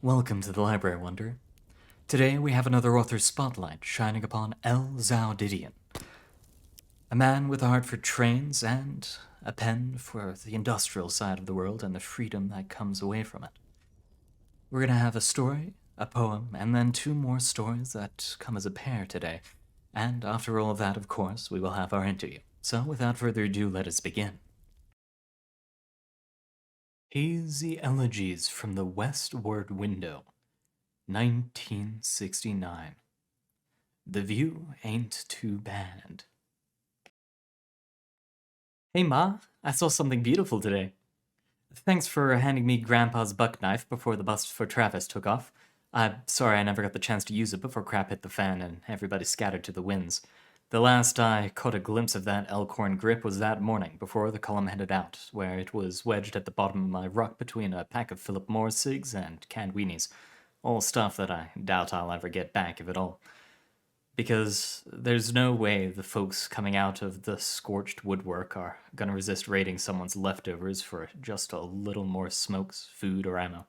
Welcome to the Library Wonder. Today we have another author's spotlight shining upon lzhoudidion, a man with a heart for trains and a pen for the industrial side of the world and the freedom that comes away from it. We're going to have a story, a poem, and then two more stories that come as a pair today. And after all of that, of course, we will have our interview. So without further ado, let us begin. Hazy Elegies from the Westward Window, 1969. The view ain't too bad. Hey Ma, I saw something beautiful today. Thanks for handing me Grandpa's buck knife before the bus for Travis took off. I'm sorry I never got the chance to use it before crap hit the fan and everybody scattered to the winds. The last I caught a glimpse of that elkhorn grip was that morning before the column headed out, where it was wedged at the bottom of my ruck between a pack of Philip Morris cigs and canned weenies. All stuff that I doubt I'll ever get back, if at all. Because there's no way the folks coming out of the scorched woodwork are gonna resist raiding someone's leftovers for just a little more smokes, food, or ammo.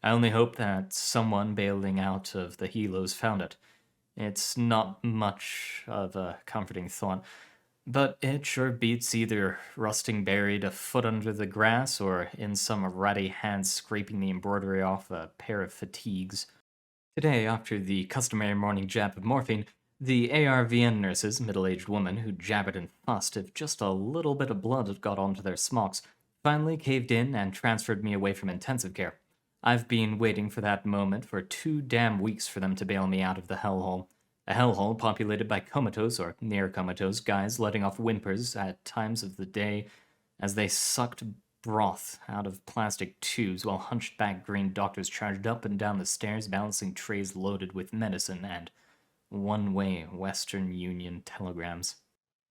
I only hope that someone bailing out of the helos found it. It's not much of a comforting thought, but it sure beats either rusting buried a foot under the grass or in some ratty hand scraping the embroidery off a pair of fatigues. Today, after the customary morning jab of morphine, the ARVN nurses, middle-aged women who jabbered and fussed if just a little bit of blood had got onto their smocks, finally caved in and transferred me away from intensive care. I've been waiting for that moment for 2 damn weeks for them to bail me out of the hellhole. A hellhole populated by comatose or near comatose guys letting off whimpers at times of the day as they sucked broth out of plastic tubes while hunchback green doctors charged up and down the stairs balancing trays loaded with medicine and one-way Western Union telegrams.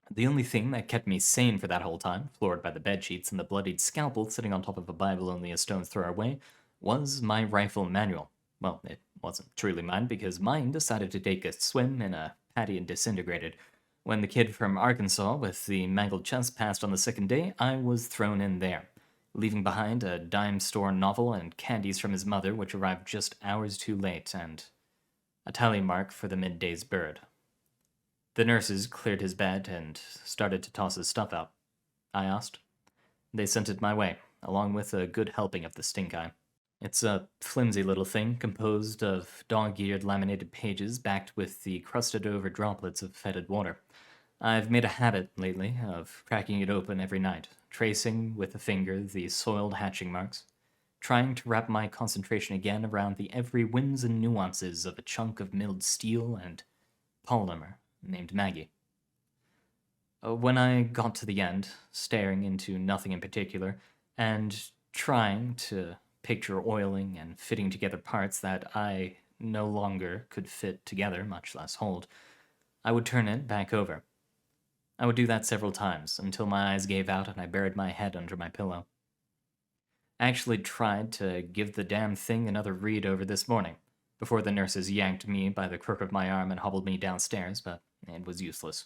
The only thing that kept me sane for that whole time, floored by the bedsheets and the bloodied scalpel sitting on top of a Bible only a stone's throw away, was my rifle manual. Well, it wasn't truly mine because mine decided to take a swim in a paddy and disintegrated. When the kid from Arkansas with the mangled chest passed on the second day, I was thrown in there, leaving behind a dime store novel and candies from his mother, which arrived just hours too late, and a tally mark for the midday's bird. The nurses cleared his bed and started to toss his stuff out. I asked. They sent it my way, along with a good helping of the stink eye. It's a flimsy little thing composed of dog-eared laminated pages backed with the crusted-over droplets of fetid water. I've made a habit lately of cracking it open every night, tracing with a finger the soiled hatching marks, trying to wrap my concentration again around the every whims and nuances of a chunk of milled steel and polymer named Maggie. When I got to the end, staring into nothing in particular, and trying to picture oiling and fitting together parts that I no longer could fit together, much less hold, I would turn it back over. I would do that several times until my eyes gave out and I buried my head under my pillow. I actually tried to give the damn thing another read over this morning, before the nurses yanked me by the crook of my arm and hobbled me downstairs, but it was useless.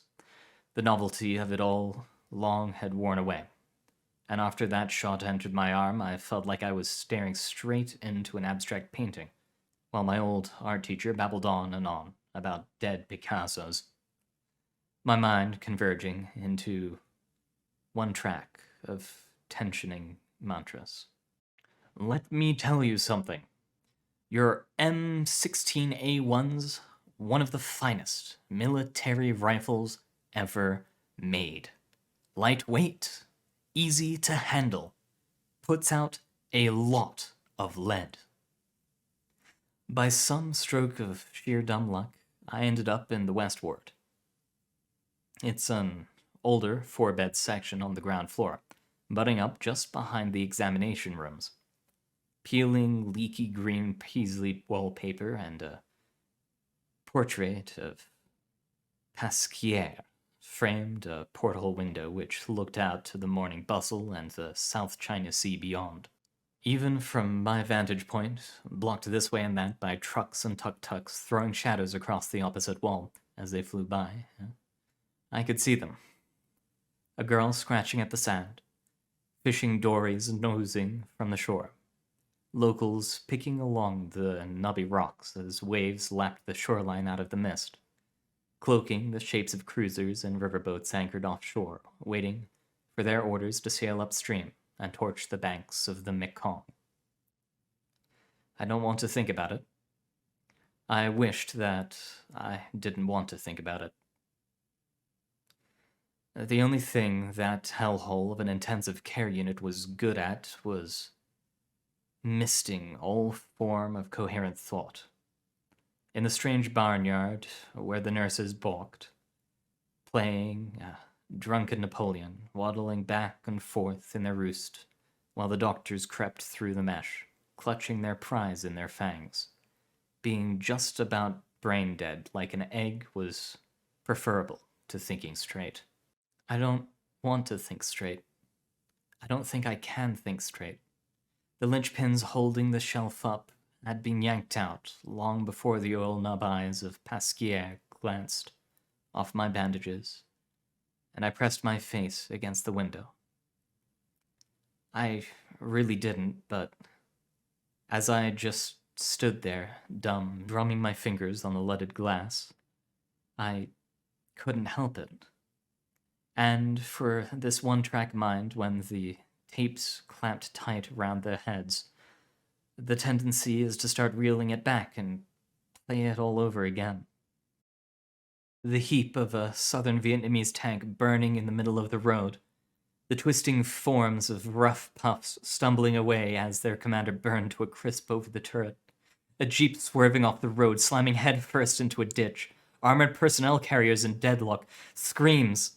The novelty of it all long had worn away. And after that shot entered my arm, I felt like I was staring straight into an abstract painting, while my old art teacher babbled on and on about dead Picassos. My mind converging into one track of tensioning mantras. Let me tell you something. Your M16A1's one of the finest military rifles ever made. Lightweight, easy to handle, puts out a lot of lead. By some stroke of sheer dumb luck, I ended up in the West Ward. It's an older 4-bed section on the ground floor, butting up just behind the examination rooms. Peeling, leaky green paisley wallpaper and a portrait of Pasquier framed a porthole window which looked out to the morning bustle and the South China Sea beyond. Even from my vantage point, blocked this way and that by trucks and tuk-tuks throwing shadows across the opposite wall as they flew by, I could see them. A girl scratching at the sand, fishing dories nosing from the shore, locals picking along the knobby rocks as waves lapped the shoreline out of the mist, cloaking the shapes of cruisers and riverboats anchored offshore, waiting for their orders to sail upstream and torch the banks of the Mekong. I don't want to think about it. I wished that I didn't want to think about it. The only thing that hellhole of an intensive care unit was good at was misting all form of coherent thought. In the strange barnyard where the nurses balked, playing drunken Napoleon, waddling back and forth in their roost, while the doctors crept through the mesh, clutching their prize in their fangs. Being just about brain dead like an egg was preferable to thinking straight. I don't want to think straight. I don't think I can think straight. The linchpins holding the shelf up had been yanked out long before the oil nub eyes of Pasquier glanced off my bandages, and I pressed my face against the window. I really didn't, but as I just stood there, dumb, drumming my fingers on the leaded glass, I couldn't help it. And for this one-track mind, when the tapes clamped tight around their heads, the tendency is to start reeling it back and play it all over again. The heap of a southern Vietnamese tank burning in the middle of the road, the twisting forms of rough puffs stumbling away as their commander burned to a crisp over the turret, a jeep swerving off the road, slamming headfirst into a ditch, armored personnel carriers in deadlock, screams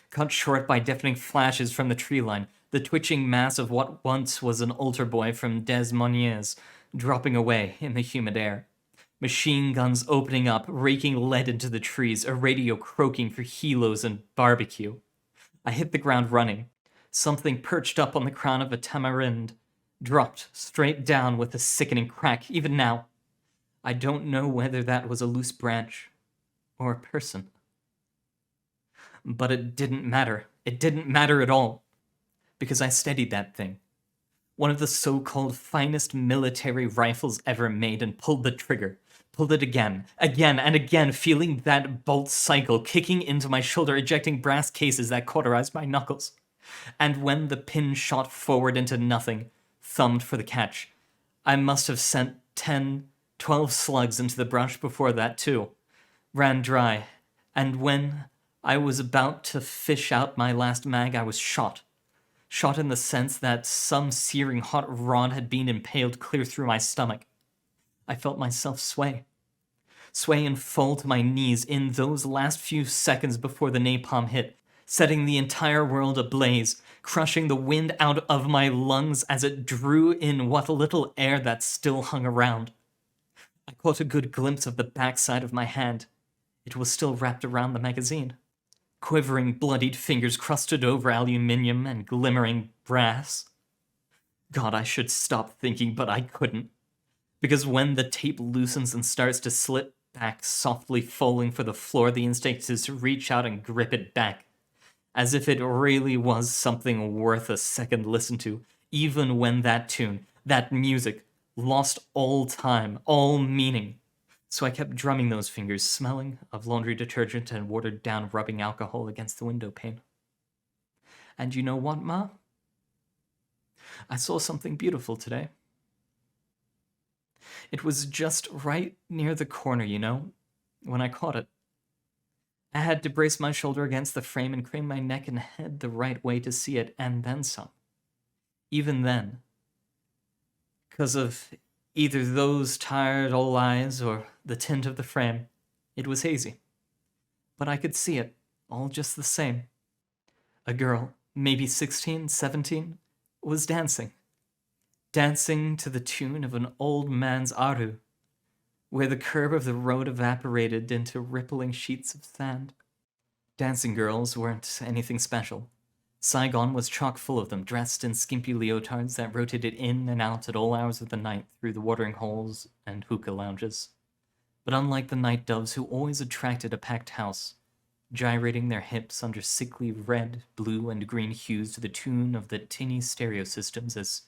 cut short by deafening flashes from the tree line, the twitching mass of what once was an altar boy from Des Moines dropping away in the humid air. Machine guns opening up, raking lead into the trees, a radio croaking for helos and barbecue. I hit the ground running. Something perched up on the crown of a tamarind dropped straight down with a sickening crack, even now. I don't know whether that was a loose branch or a person. But it didn't matter. It didn't matter at all. Because I steadied that thing. One of the so-called finest military rifles ever made, and pulled the trigger. Pulled it again, and again, feeling that bolt cycle kicking into my shoulder, ejecting brass cases that cauterized my knuckles. And when the pin shot forward into nothing, thumbed for the catch. I must have sent 10, 12 slugs into the brush before that, too. Ran dry. And when I was about to fish out my last mag, I was shot. Shot in the sense that some searing hot rod had been impaled clear through my stomach. I felt myself sway. Sway and fall to my knees in those last few seconds before the napalm hit, setting the entire world ablaze, crushing the wind out of my lungs as it drew in what little air that still hung around. I caught a good glimpse of the backside of my hand. It was still wrapped around the magazine. Quivering, bloodied fingers crusted over aluminium and glimmering brass. God, I should stop thinking, but I couldn't. Because when the tape loosens and starts to slip back, softly falling for the floor, the instinct is to reach out and grip it back. As if it really was something worth a second listen to, even when that tune, that music, lost all time, all meaning. So I kept drumming those fingers, smelling of laundry detergent and watered-down rubbing alcohol against the window pane. And you know what, Ma? I saw something beautiful today. It was just right near the corner, you know, when I caught it. I had to brace my shoulder against the frame and crane my neck and head the right way to see it, and then some. Even then. 'Cause of either those tired old eyes or the tint of the frame, it was hazy. But I could see it, all just the same. A girl, maybe 16, 17, was dancing. Dancing to the tune of an old man's aru, where the curb of the road evaporated into rippling sheets of sand. Dancing girls weren't anything special. Saigon was chock full of them, dressed in skimpy leotards that rotated in and out at all hours of the night through the watering holes and hookah lounges. But unlike the night doves who always attracted a packed house, gyrating their hips under sickly red, blue, and green hues to the tune of the tinny stereo systems as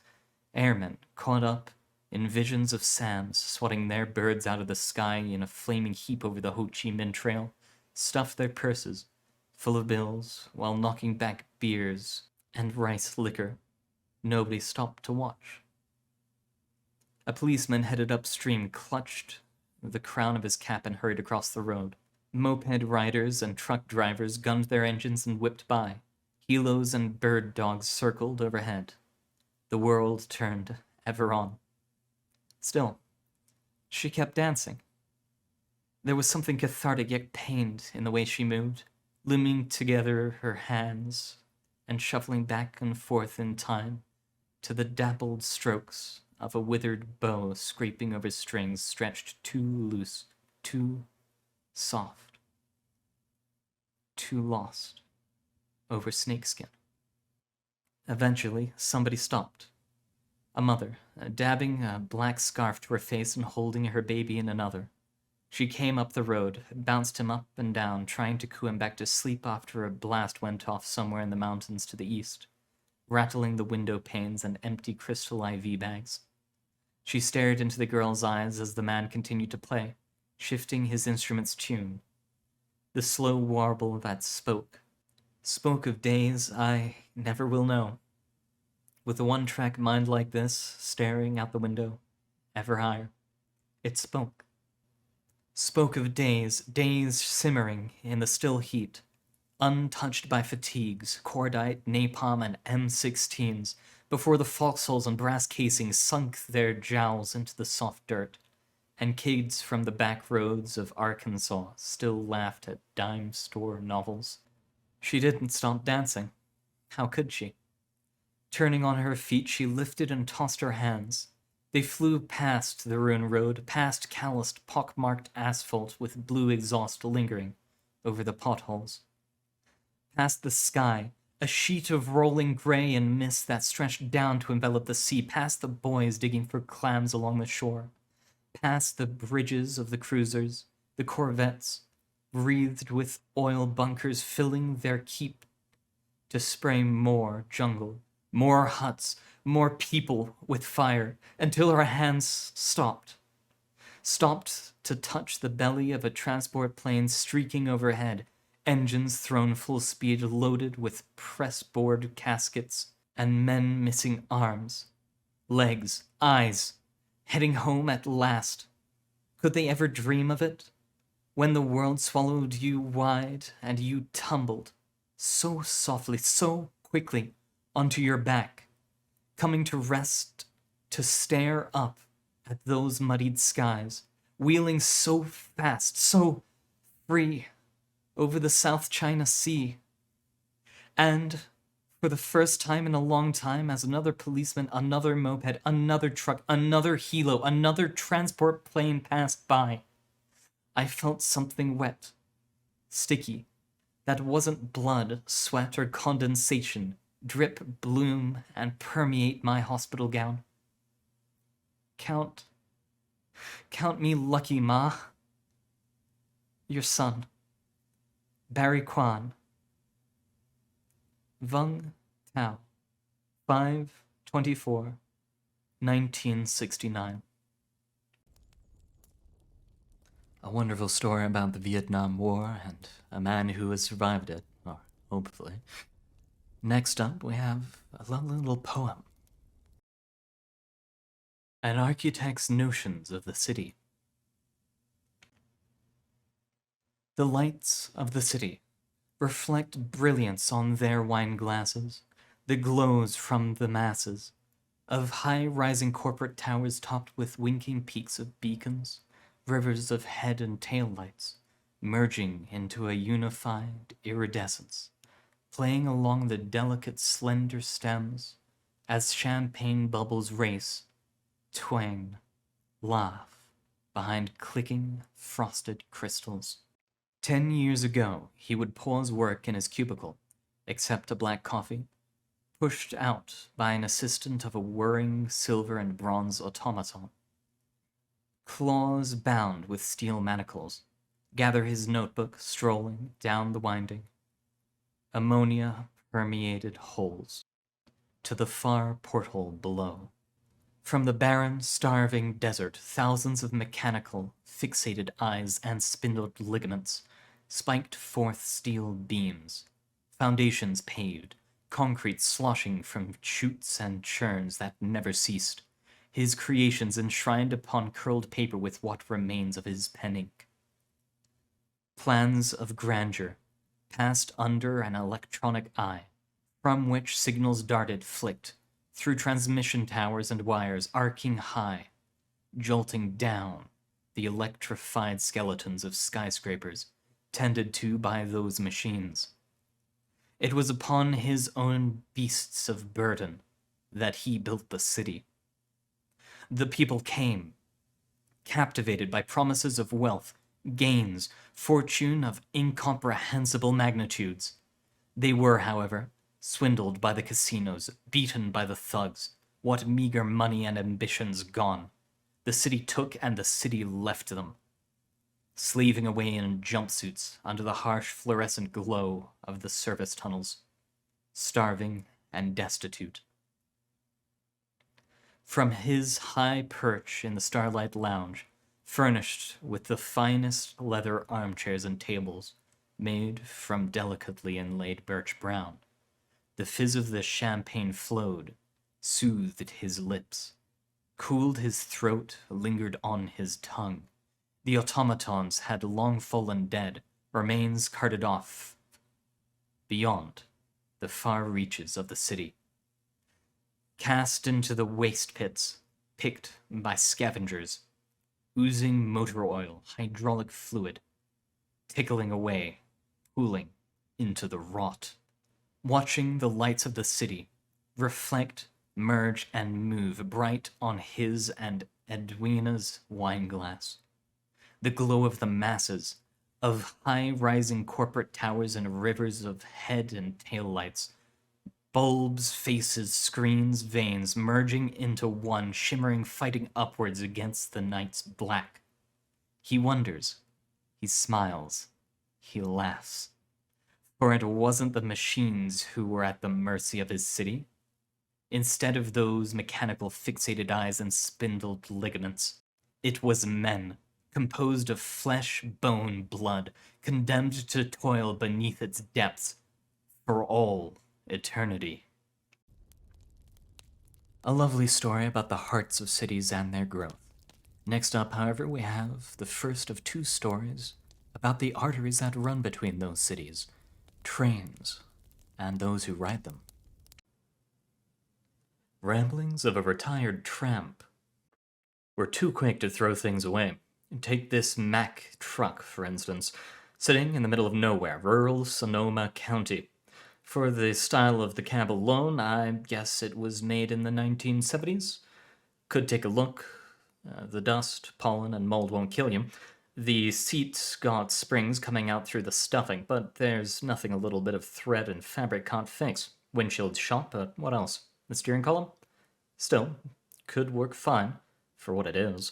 airmen caught up in visions of Sams swatting their birds out of the sky in a flaming heap over the Ho Chi Minh Trail, stuffed their purses full of bills while knocking back beers and rice liquor. Nobody stopped to watch. A policeman headed upstream, clutched the crown of his cap, and hurried across the road. Moped riders and truck drivers gunned their engines and whipped by. Helos and bird dogs circled overhead. The world turned ever on. Still, she kept dancing. There was something cathartic yet pained in the way she moved, looming together her hands and shuffling back and forth in time to the dappled strokes of a withered bow scraping over strings stretched too loose, too soft, too lost over snakeskin. Eventually, somebody stopped. A mother, dabbing a black scarf to her face and holding her baby in another. She came up the road, bounced him up and down, trying to coo him back to sleep after a blast went off somewhere in the mountains to the east, rattling the window panes and empty crystal IV bags. She stared into the girl's eyes as the man continued to play, shifting his instrument's tune. The slow warble that spoke of days I never will know. With a one-track mind like this, staring out the window, ever higher, it spoke. Spoke of days simmering in the still heat, untouched by fatigues, cordite, napalm, and M16s, before the foxholes and brass casings sunk their jowls into the soft dirt, and kids from the back roads of Arkansas still laughed at dime store novels. She didn't stop dancing. How could she? Turning on her feet, she lifted and tossed her hands. They flew past the ruined road, past calloused, pockmarked asphalt with blue exhaust lingering over the potholes. Past the sky, a sheet of rolling gray and mist that stretched down to envelop the sea, past the boys digging for clams along the shore, past the bridges of the cruisers, the corvettes, wreathed with oil bunkers filling their keep to spray more jungle, more huts, more people with fire, until her hands stopped to touch the belly of a transport plane streaking overhead, engines thrown full speed, loaded with pressboard caskets, and men missing arms, legs, eyes, heading home at last. Could they ever dream of it? When the world swallowed you wide and you tumbled so softly, so quickly, onto your back, coming to rest, to stare up at those muddied skies, wheeling so fast, so free, over the South China Sea. And for the first time in a long time, as another policeman, another moped, another truck, another helo, another transport plane passed by, I felt something wet, sticky, that wasn't blood, sweat, or condensation, drip, bloom, and permeate my hospital gown. Count me lucky, Ma. Your son, Barry Kwan. Vung Tao, 5/24/1969. A wonderful story about the Vietnam War and a man who has survived it, or hopefully. Next up, we have a lovely little poem. An Architect's Notions of the City. The lights of the city reflect brilliance on their wine glasses, the glows from the masses of high-rising corporate towers topped with winking peaks of beacons, rivers of head and tail lights, merging into a unified iridescence, playing along the delicate slender stems as champagne bubbles race, twang, laugh behind clicking frosted crystals. 10 years ago, he would pause work in his cubicle, accept a black coffee, pushed out by an assistant of a whirring silver and bronze automaton. Claws bound with steel manacles, gather his notebook, strolling down the winding, ammonia-permeated holes to the far porthole below. From the barren, starving desert, thousands of mechanical, fixated eyes and spindled ligaments spiked forth steel beams, foundations paved, concrete sloshing from chutes and churns that never ceased, his creations enshrined upon curled paper with what remains of his pen ink. Plans of grandeur passed under an electronic eye, from which signals darted, flicked, through transmission towers and wires, arcing high, jolting down the electrified skeletons of skyscrapers, tended to by those machines. It was upon his own beasts of burden that he built the city. The people came, captivated by promises of wealth, gains, fortune of incomprehensible magnitudes. They were, however, swindled by the casinos, beaten by the thugs, what meager money and ambitions gone. The city took and the city left them, slaving away in jumpsuits under the harsh fluorescent glow of the service tunnels, starving and destitute. From his high perch in the Starlight Lounge, furnished with the finest leather armchairs and tables, made from delicately inlaid birch brown, the fizz of the champagne flowed, soothed his lips, cooled his throat, lingered on his tongue. The automatons had long fallen dead, remains carted off beyond the far reaches of the city, cast into the waste pits, picked by scavengers, oozing motor oil, hydraulic fluid, tickling away, cooling into the rot. Watching the lights of the city reflect, merge, and move bright on his and Edwina's wineglass. The glow of the masses, of high-rising corporate towers and rivers of head and tail lights, bulbs, faces, screens, veins, merging into one, shimmering, fighting upwards against the night's black. He wonders, he smiles, he laughs. For it wasn't the machines who were at the mercy of his city. Instead of those mechanical fixated eyes and spindled ligaments, it was men, composed of flesh, bone, blood, condemned to toil beneath its depths for all eternity. A lovely story about the hearts of cities and their growth. Next up, however, we have the first of two stories about the arteries that run between those cities, trains, and those who ride them. Ramblings of a retired tramp. We're too quick to throw things away. Take this Mack truck, for instance, sitting in the middle of nowhere, rural Sonoma County. For the style of the cab alone, I guess it was made in the 1970s. Could take a look. The dust, pollen, and mold won't kill you. The seat's got springs coming out through the stuffing, but there's nothing a little bit of thread and fabric can't fix. Windshield shot, but what else? The steering column? Still, could work fine, for what it is.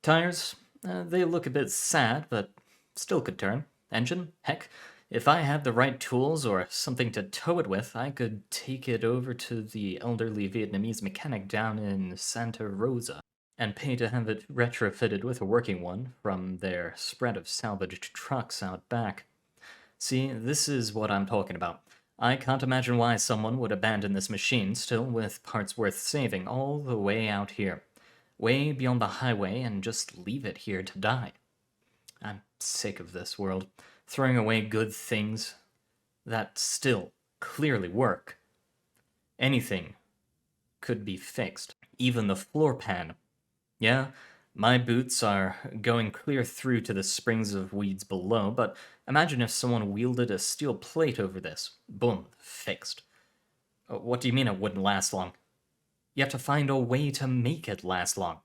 Tires? They look a bit sad, but still could turn. Engine? Heck, if I had the right tools or something to tow it with, I could take it over to the elderly Vietnamese mechanic down in Santa Rosa and pay to have it retrofitted with a working one from their spread of salvaged trucks out back. See, this is what I'm talking about. I can't imagine why someone would abandon this machine, still with parts worth saving, all the way out here, way beyond the highway, and just leave it here to die. I'm sick of this world, throwing away good things that still clearly work. Anything could be fixed, even the floor pan. Yeah, my boots are going clear through to the springs of weeds below, but imagine if someone wielded a steel plate over this. Boom, fixed. What do you mean it wouldn't last long? You have to find a way to make it last long.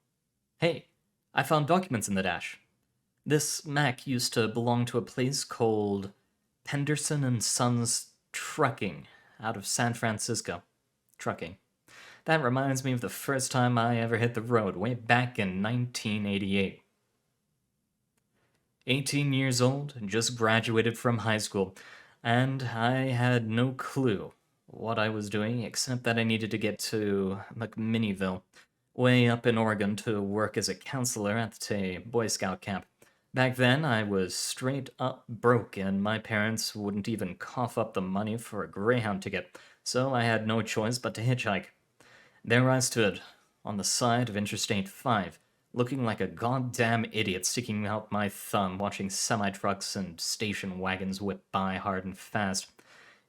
Hey, I found documents in the dash. This Mac used to belong to a place called Penderson and Sons Trucking out of San Francisco. Trucking. That reminds me of the first time I ever hit the road, way back in 1988. 18 years old, just graduated from high school, and I had no clue what I was doing except that I needed to get to McMinneyville, way up in Oregon to work as a counselor at a Boy Scout camp. Back then, I was straight up broke, and my parents wouldn't even cough up the money for a Greyhound ticket, so I had no choice but to hitchhike. There I stood, on the side of Interstate 5, looking like a goddamn idiot sticking out my thumb watching semi-trucks and station wagons whip by hard and fast.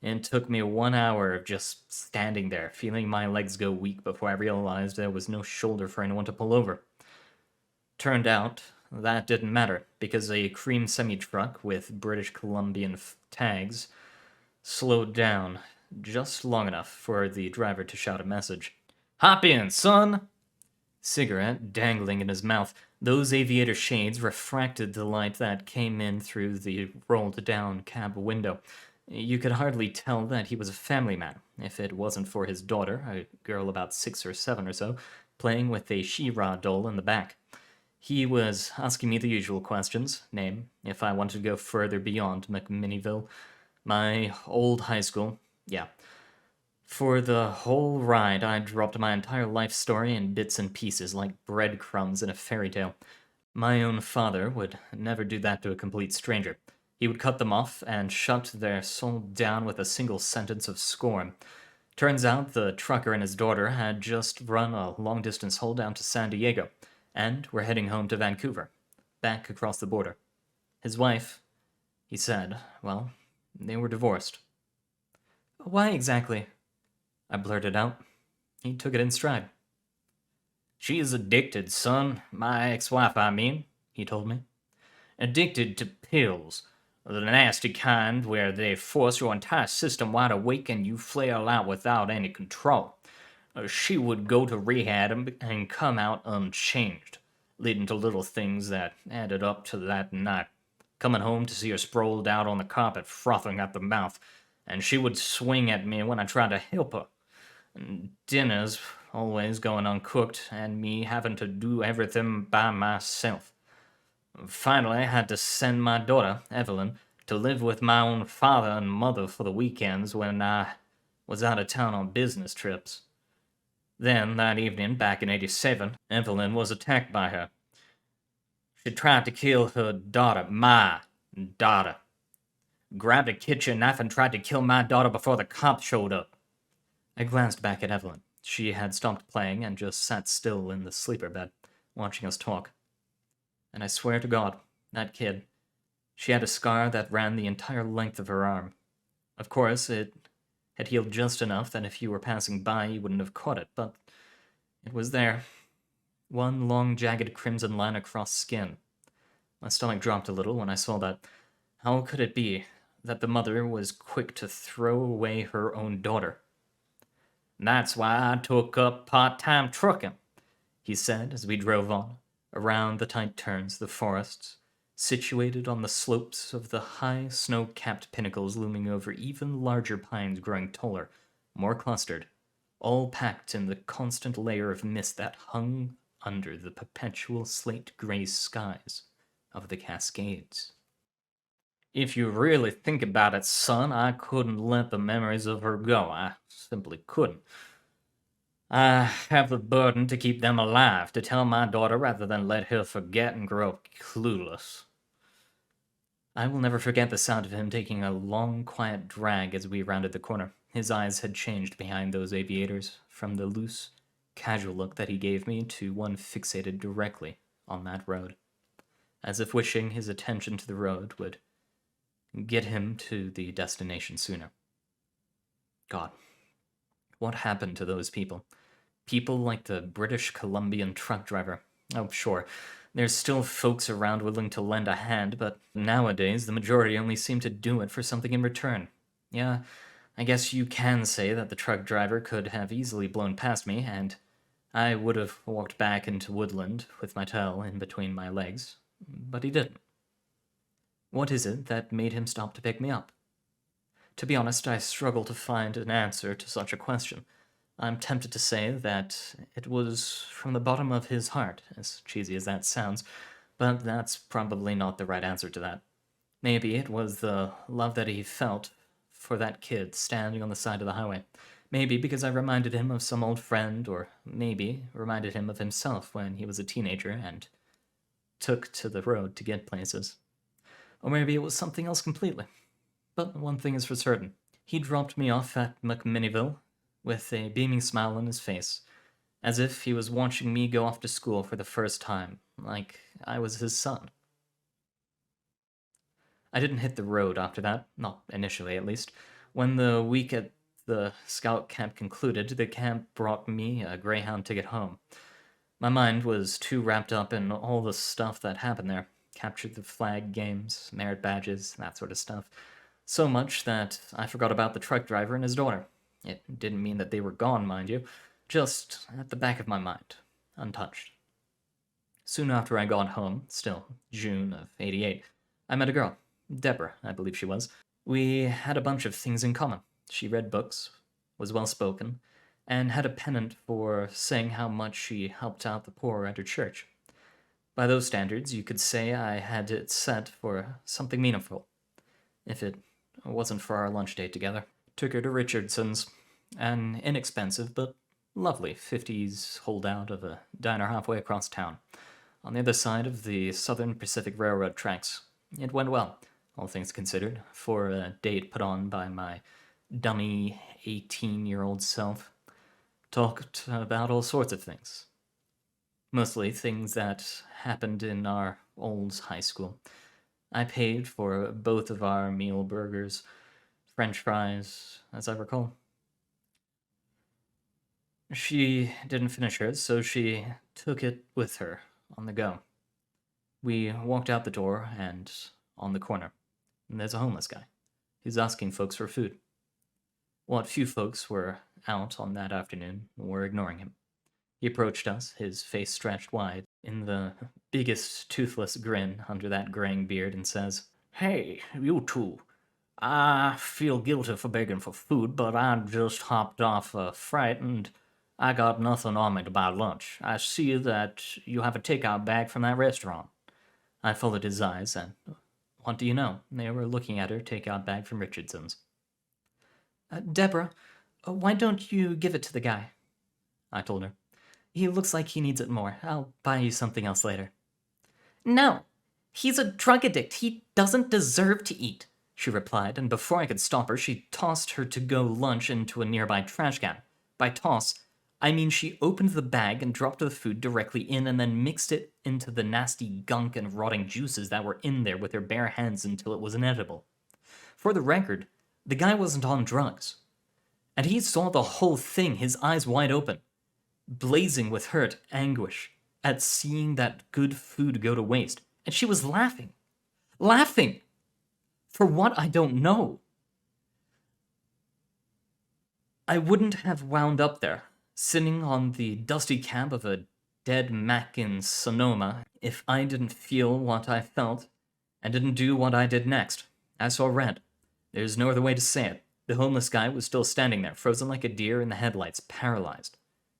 It took me 1 hour of just standing there, feeling my legs go weak before I realized there was no shoulder for anyone to pull over. Turned out, that didn't matter, because a cream semi-truck with British Columbian tags slowed down just long enough for the driver to shout a message. "Hop in, son!" Cigarette dangling in his mouth, those aviator shades refracted the light that came in through the rolled-down cab window. You could hardly tell that he was a family man, if it wasn't for his daughter, a girl about 6 or 7 or so, playing with a She-Ra doll in the back. He was asking me the usual questions, name, if I wanted to go further beyond McMinnville, my old high school, yeah. For the whole ride, I dropped my entire life story in bits and pieces like breadcrumbs in a fairy tale. My own father would never do that to a complete stranger. He would cut them off and shut their soul down with a single sentence of scorn. Turns out the trucker and his daughter had just run a long-distance haul down to San Diego, and were heading home to Vancouver, back across the border. His wife, he said, well, they were divorced. "Why exactly?" I blurted out. He took it in stride. "She is addicted, son. My ex-wife, I mean," he told me. "Addicted to pills. The nasty kind where they force your entire system wide awake and you flail out without any control. She would go to rehab and come out unchanged, leading to little things that added up to that night. Coming home to see her sprawled out on the carpet, frothing at the mouth, and she would swing at me when I tried to help her. Dinners always going uncooked, and me having to do everything by myself. Finally, I had to send my daughter, Evelyn, to live with my own father and mother for the weekends when I was out of town on business trips. Then, that evening, back in '87, Evelyn was attacked by her. She tried to kill her daughter, my daughter. Grabbed a kitchen knife and tried to kill my daughter before the cops showed up." I glanced back at Evelyn. She had stopped playing and just sat still in the sleeper bed, watching us talk. And I swear to God, that kid, she had a scar that ran the entire length of her arm. Of course, it had healed just enough that if you were passing by, you wouldn't have caught it, but it was there. One long, jagged crimson line across skin. My stomach dropped a little when I saw that. How could it be that the mother was quick to throw away her own daughter? "That's why I took up part-time trucking," he said as we drove on, around the tight turns, the forests, situated on the slopes of the high snow-capped pinnacles looming over even larger pines growing taller, more clustered, all packed in the constant layer of mist that hung under the perpetual slate-gray skies of the Cascades. "If you really think about it, son, I couldn't let the memories of her go. I simply couldn't. I have the burden to keep them alive, to tell my daughter rather than let her forget and grow up clueless." I will never forget the sound of him taking a long, quiet drag as we rounded the corner. His eyes had changed behind those aviators, from the loose, casual look that he gave me to one fixated directly on that road, as if wishing his attention to the road would get him to the destination sooner. God, what happened to those people? People like the British Columbian truck driver. Oh, sure, there's still folks around willing to lend a hand, but nowadays the majority only seem to do it for something in return. Yeah, I guess you can say that the truck driver could have easily blown past me, and I would have walked back into woodland with my tail in between my legs, but he didn't. What is it that made him stop to pick me up? To be honest, I struggle to find an answer to such a question. I'm tempted to say that it was from the bottom of his heart, as cheesy as that sounds, but that's probably not the right answer to that. Maybe it was the love that he felt for that kid standing on the side of the highway. Maybe because I reminded him of some old friend, or maybe reminded him of himself when he was a teenager and took to the road to get places. Or maybe it was something else completely. But one thing is for certain. He dropped me off at McMinnville with a beaming smile on his face, as if he was watching me go off to school for the first time, like I was his son. I didn't hit the road after that, not initially at least. When the week at the scout camp concluded, the camp brought me a Greyhound ticket home. My mind was too wrapped up in all the stuff that happened there. Captured the flag games, merit badges, that sort of stuff. So much that I forgot about the truck driver and his daughter. It didn't mean that they were gone, mind you, just at the back of my mind, untouched. Soon after I got home, still June of '88, I met a girl, Deborah, I believe she was. We had a bunch of things in common. She read books, was well-spoken, and had a pennant for saying how much she helped out the poor at her church. By those standards, you could say I had it set for something meaningful, if it wasn't for our lunch date together. Took her to Richardson's, an inexpensive but lovely 50s holdout of a diner halfway across town, on the other side of the Southern Pacific Railroad tracks. It went well, all things considered, for a date put on by my dummy 18-year-old self. Talked about all sorts of things. Mostly things that happened in our old high school. I paid for both of our meal burgers, French fries, as I recall. She didn't finish hers, so she took it with her on the go. We walked out the door, and on the corner, there's a homeless guy. He's asking folks for food. What few folks were out on that afternoon were ignoring him. He approached us, his face stretched wide, in the biggest toothless grin under that graying beard, and says, "Hey, you two. I feel guilty for begging for food, but I just hopped off a flight and I got nothing on me to buy lunch. I see that you have a takeout bag from that restaurant." I followed his eyes, and what do you know? They were looking at her takeout bag from Richardson's. Deborah, why don't you give it to the guy?" I told her. "He looks like he needs it more. I'll buy you something else later." "No, he's a drug addict. He doesn't deserve to eat," she replied, and before I could stop her, she tossed her to-go lunch into a nearby trash can. By toss, I mean she opened the bag and dropped the food directly in and then mixed it into the nasty gunk and rotting juices that were in there with her bare hands until it was inedible. For the record, the guy wasn't on drugs. And he saw the whole thing, his eyes wide open, blazing with hurt, anguish, at seeing that good food go to waste. And she was laughing. Laughing! For what I don't know. I wouldn't have wound up there, sitting on the dusty cab of a dead Mac in Sonoma, if I didn't feel what I felt, and didn't do what I did next. I saw red. There's no other way to say it. The homeless guy was still standing there, frozen like a deer in the headlights, paralyzed.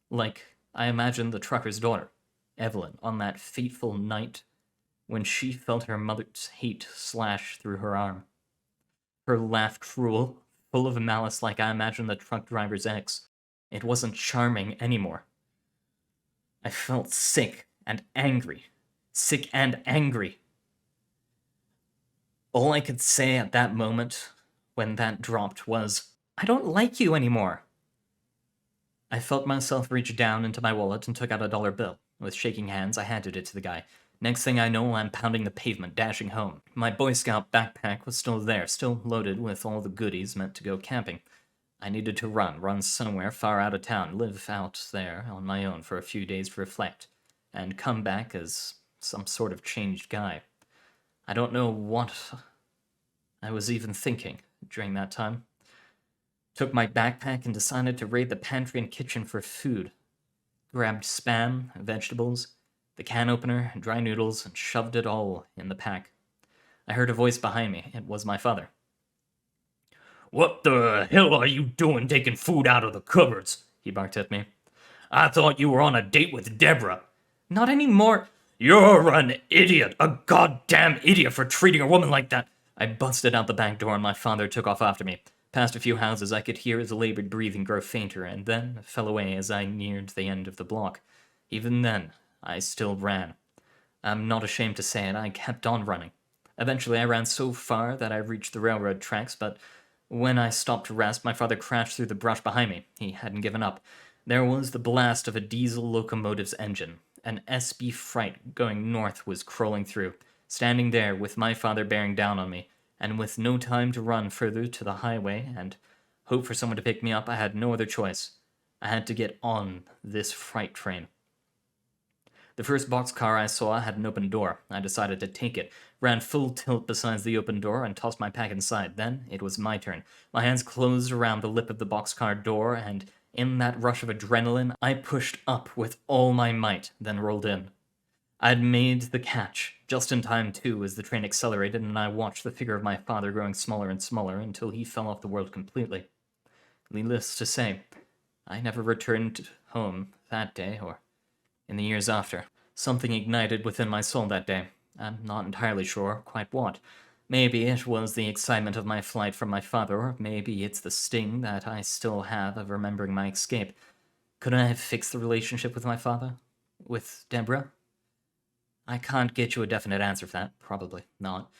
Like I imagined the trucker's daughter, Evelyn, on that fateful night when she felt her mother's hate slash through her arm. Her laugh cruel, full of malice like I imagined the truck driver's ex. It wasn't charming anymore. I felt sick and angry. Sick and angry. All I could say at that moment, when that dropped, was, "I don't like you anymore." I felt myself reach down into my wallet and took out a dollar bill. With shaking hands, I handed it to the guy. Next thing I know, I'm pounding the pavement, dashing home. My Boy Scout backpack was still there, still loaded with all the goodies meant to go camping. I needed to run somewhere far out of town, live out there on my own for a few days to reflect, and come back as some sort of changed guy. I don't know what I was even thinking during that time. Took my backpack and decided to raid the pantry and kitchen for food. Grabbed Spam, vegetables, the can opener, dry noodles, and shoved it all in the pack. I heard a voice behind me. It was my father. "What the hell are you doing taking food out of the cupboards?" he barked at me. "I thought you were on a date with Deborah." "Not anymore." "You're an idiot, a goddamn idiot for treating a woman like that." I busted out the back door and my father took off after me. Past a few houses, I could hear his labored breathing grow fainter, and then fell away as I neared the end of the block. Even then, I still ran. I'm not ashamed to say it, I kept on running. Eventually, I ran so far that I reached the railroad tracks, but when I stopped to rest, my father crashed through the brush behind me. He hadn't given up. There was the blast of a diesel locomotive's engine. An SB freight going north was crawling through, standing there with my father bearing down on me, and with no time to run further to the highway and hope for someone to pick me up, I had no other choice. I had to get on this freight train. The first boxcar I saw had an open door. I decided to take it, ran full tilt beside the open door, and tossed my pack inside. Then it was my turn. My hands closed around the lip of the boxcar door, and in that rush of adrenaline, I pushed up with all my might, then rolled in. I'd made the catch, just in time too, as the train accelerated, and I watched the figure of my father growing smaller and smaller until he fell off the world completely. Needless to say, I never returned home that day or in the years after. Something ignited within my soul that day. I'm not entirely sure quite what. Maybe it was the excitement of my flight from my father, or maybe it's the sting that I still have of remembering my escape. Could I have fixed the relationship with my father? With Deborah? I can't get you a definite answer for that. Probably not.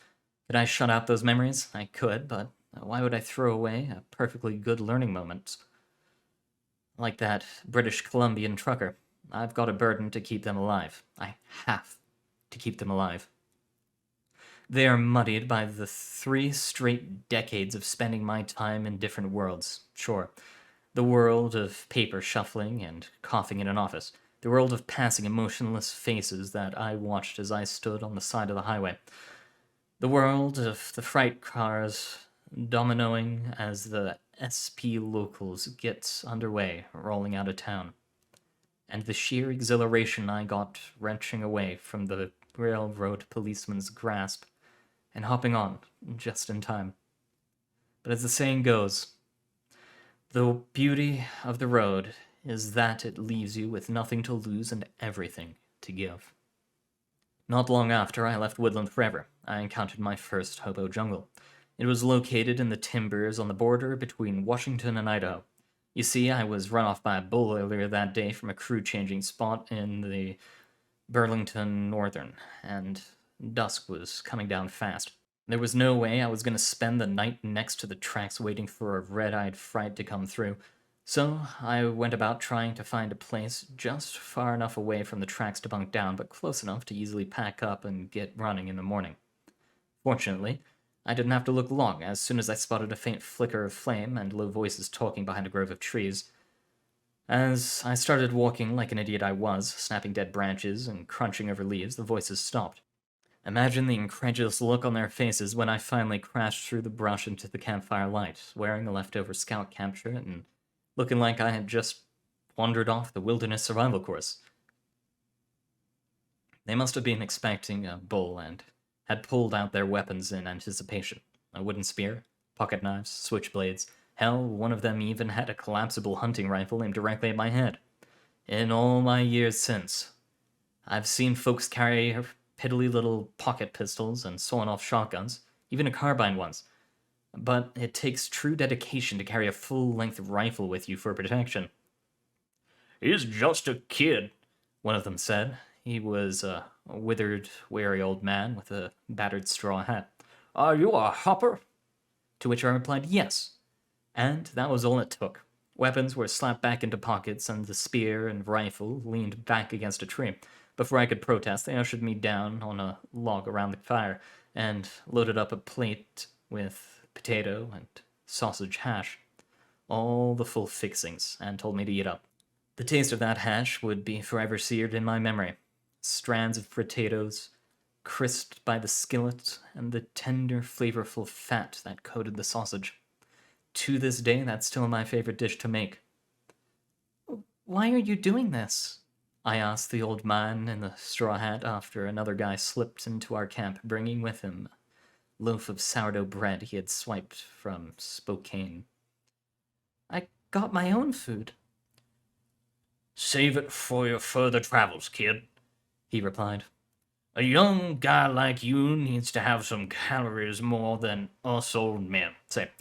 Could I shut out those memories? I could, but why would I throw away a perfectly good learning moment? Like that British Columbian trucker. I've got a burden to keep them alive. I have to keep them alive. They are muddied by the 3 straight decades of spending my time in different worlds. Sure, the world of paper shuffling and coughing in an office. The world of passing emotionless faces that I watched as I stood on the side of the highway. The world of the freight cars dominoing as the SP locals get underway, rolling out of town. And the sheer exhilaration I got wrenching away from the railroad policeman's grasp and hopping on just in time. But as the saying goes, the beauty of the road is that it leaves you with nothing to lose and everything to give. Not long after I left Woodland forever, I encountered my first hobo jungle. It was located in the timbers on the border between Washington and Idaho. You see, I was run off by a bull earlier that day from a crew-changing spot in the Burlington Northern, and dusk was coming down fast. There was no way I was going to spend the night next to the tracks waiting for a red-eyed fright to come through, so I went about trying to find a place just far enough away from the tracks to bunk down, but close enough to easily pack up and get running in the morning. Fortunately, I didn't have to look long. As soon as I spotted a faint flicker of flame and low voices talking behind a grove of trees. As I started walking like an idiot I was, snapping dead branches and crunching over leaves, the voices stopped. Imagine the incredulous look on their faces when I finally crashed through the brush into the campfire light, wearing a leftover scout camp shirt and looking like I had just wandered off the wilderness survival course. They must have been expecting a bull and had pulled out their weapons in anticipation. A wooden spear, pocket knives, switchblades. Hell, one of them even had a collapsible hunting rifle aimed directly at my head. In all my years since, I've seen folks carry piddly little pocket pistols and sawn-off shotguns, even a carbine once. But it takes true dedication to carry a full-length rifle with you for protection. "He's just a kid," one of them said. He was a withered, weary old man with a battered straw hat. "Are you a hopper?" To which I replied, yes. And that was all it took. Weapons were slapped back into pockets, and the spear and rifle leaned back against a tree. Before I could protest, they ushered me down on a log around the fire and loaded up a plate with potato and sausage hash. All the full fixings, and told me to eat up. The taste of that hash would be forever seared in my memory. Strands of potatoes, crisped by the skillet, and the tender, flavorful fat that coated the sausage. To this day, that's still my favorite dish to make. "Why are you doing this?" I asked the old man in the straw hat after another guy slipped into our camp, bringing with him a loaf of sourdough bread he had swiped from Spokane. "I got my own food." "Save it for your further travels, kid," he replied. "A young guy like you needs to have some calories more than us old men. Say,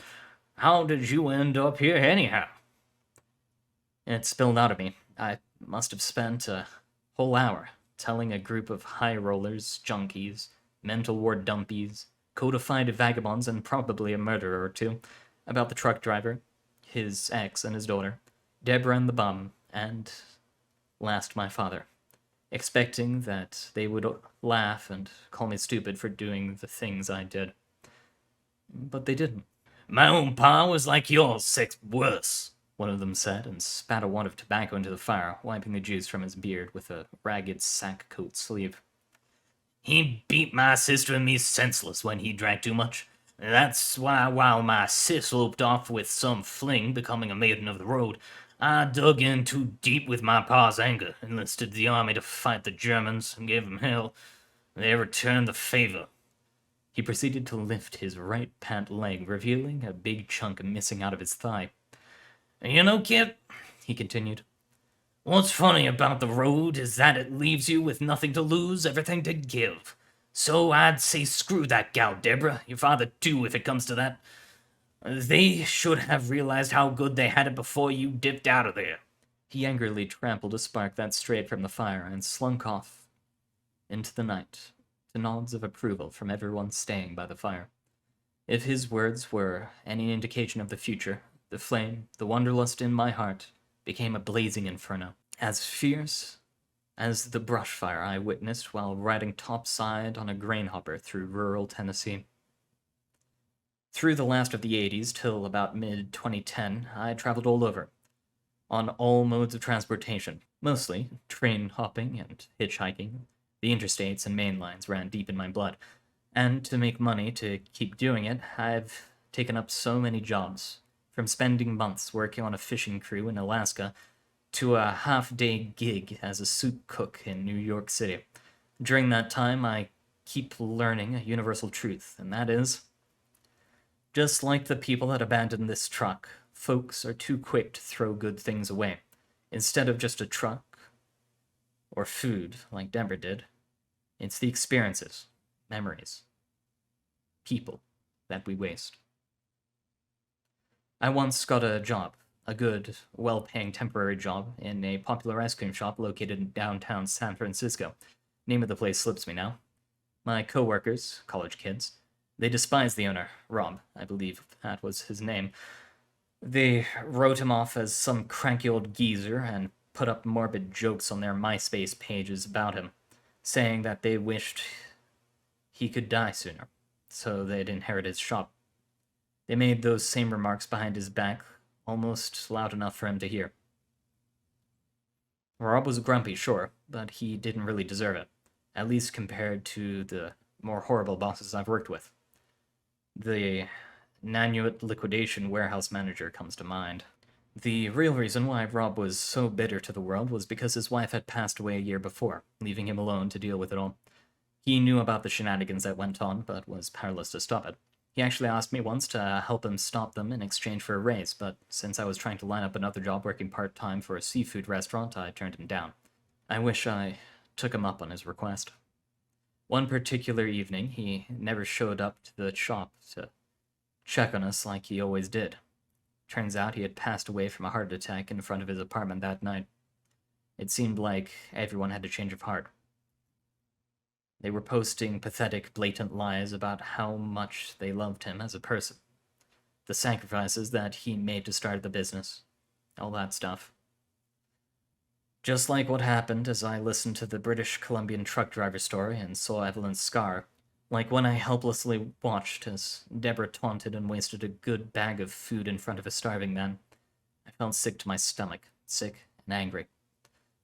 How did you end up here anyhow? It spilled out of me. I must have spent a whole hour telling a group of high rollers, junkies, mental ward dumpies, codified vagabonds, and probably a murderer or two about the truck driver, his ex and his daughter, Deborah and the bum, and last my father, expecting that they would laugh and call me stupid for doing the things I did. But they didn't. My own pa was like yours, six worse, one of them said, and spat a wad of tobacco into the fire, wiping the juice from his beard with a ragged sack coat sleeve. He beat my sister and me senseless when he drank too much. That's why, while my sis loped off with some fling, becoming a maiden of the road, I dug in too deep with my pa's anger, enlisted the army to fight the Germans, and gave them hell. They returned the favor. He proceeded to lift his right pant leg, revealing a big chunk missing out of his thigh. You know, kid, he continued, what's funny about the road is that it leaves you with nothing to lose, everything to give. So I'd say screw that gal, Deborah, your father too, if it comes to that. They should have realized how good they had it before you dipped out of there. He angrily trampled a spark that strayed from the fire and slunk off into the night, to nods of approval from everyone staying by the fire. If his words were any indication of the future, the flame, the wanderlust in my heart, became a blazing inferno, as fierce as the brush fire I witnessed while riding topside on a grain hopper through rural Tennessee. Through the last of the 80s till about mid-2010, I traveled all over, on all modes of transportation, mostly train hopping and hitchhiking. The interstates and main lines ran deep in my blood, and to make money to keep doing it, I've taken up so many jobs, from spending months working on a fishing crew in Alaska to a half-day gig as a soup cook in New York City. During that time, I keep learning a universal truth, and that is, just like the people that abandoned this truck, folks are too quick to throw good things away. Instead of just a truck or food, like Denver did, it's the experiences, memories, people that we waste. I once got a job, a good, well-paying temporary job, in a popular ice cream shop located in downtown San Francisco. Name of the place slips me now. My co-workers, college kids, they despised the owner, Rob, I believe that was his name. They wrote him off as some cranky old geezer and put up morbid jokes on their MySpace pages about him, saying that they wished he could die sooner, so they'd inherit his shop. They made those same remarks behind his back, almost loud enough for him to hear. Rob was grumpy, sure, but he didn't really deserve it, at least compared to the more horrible bosses I've worked with. The Nanuet liquidation warehouse manager comes to mind. The real reason why Rob was so bitter to the world was because his wife had passed away a year before, leaving him alone to deal with it all. He knew about the shenanigans that went on, but was powerless to stop it. He actually asked me once to help him stop them in exchange for a raise, but since I was trying to line up another job working part-time for a seafood restaurant, I turned him down. I wish I took him up on his request. One particular evening, he never showed up to the shop to check on us like he always did. Turns out he had passed away from a heart attack in front of his apartment that night. It seemed like everyone had a change of heart. They were posting pathetic, blatant lies about how much they loved him as a person, the sacrifices that he made to start the business, all that stuff. Just like what happened as I listened to the British Columbian truck driver story and saw Evelyn's scar, like when I helplessly watched as Deborah taunted and wasted a good bag of food in front of a starving man. I felt sick to my stomach, sick and angry.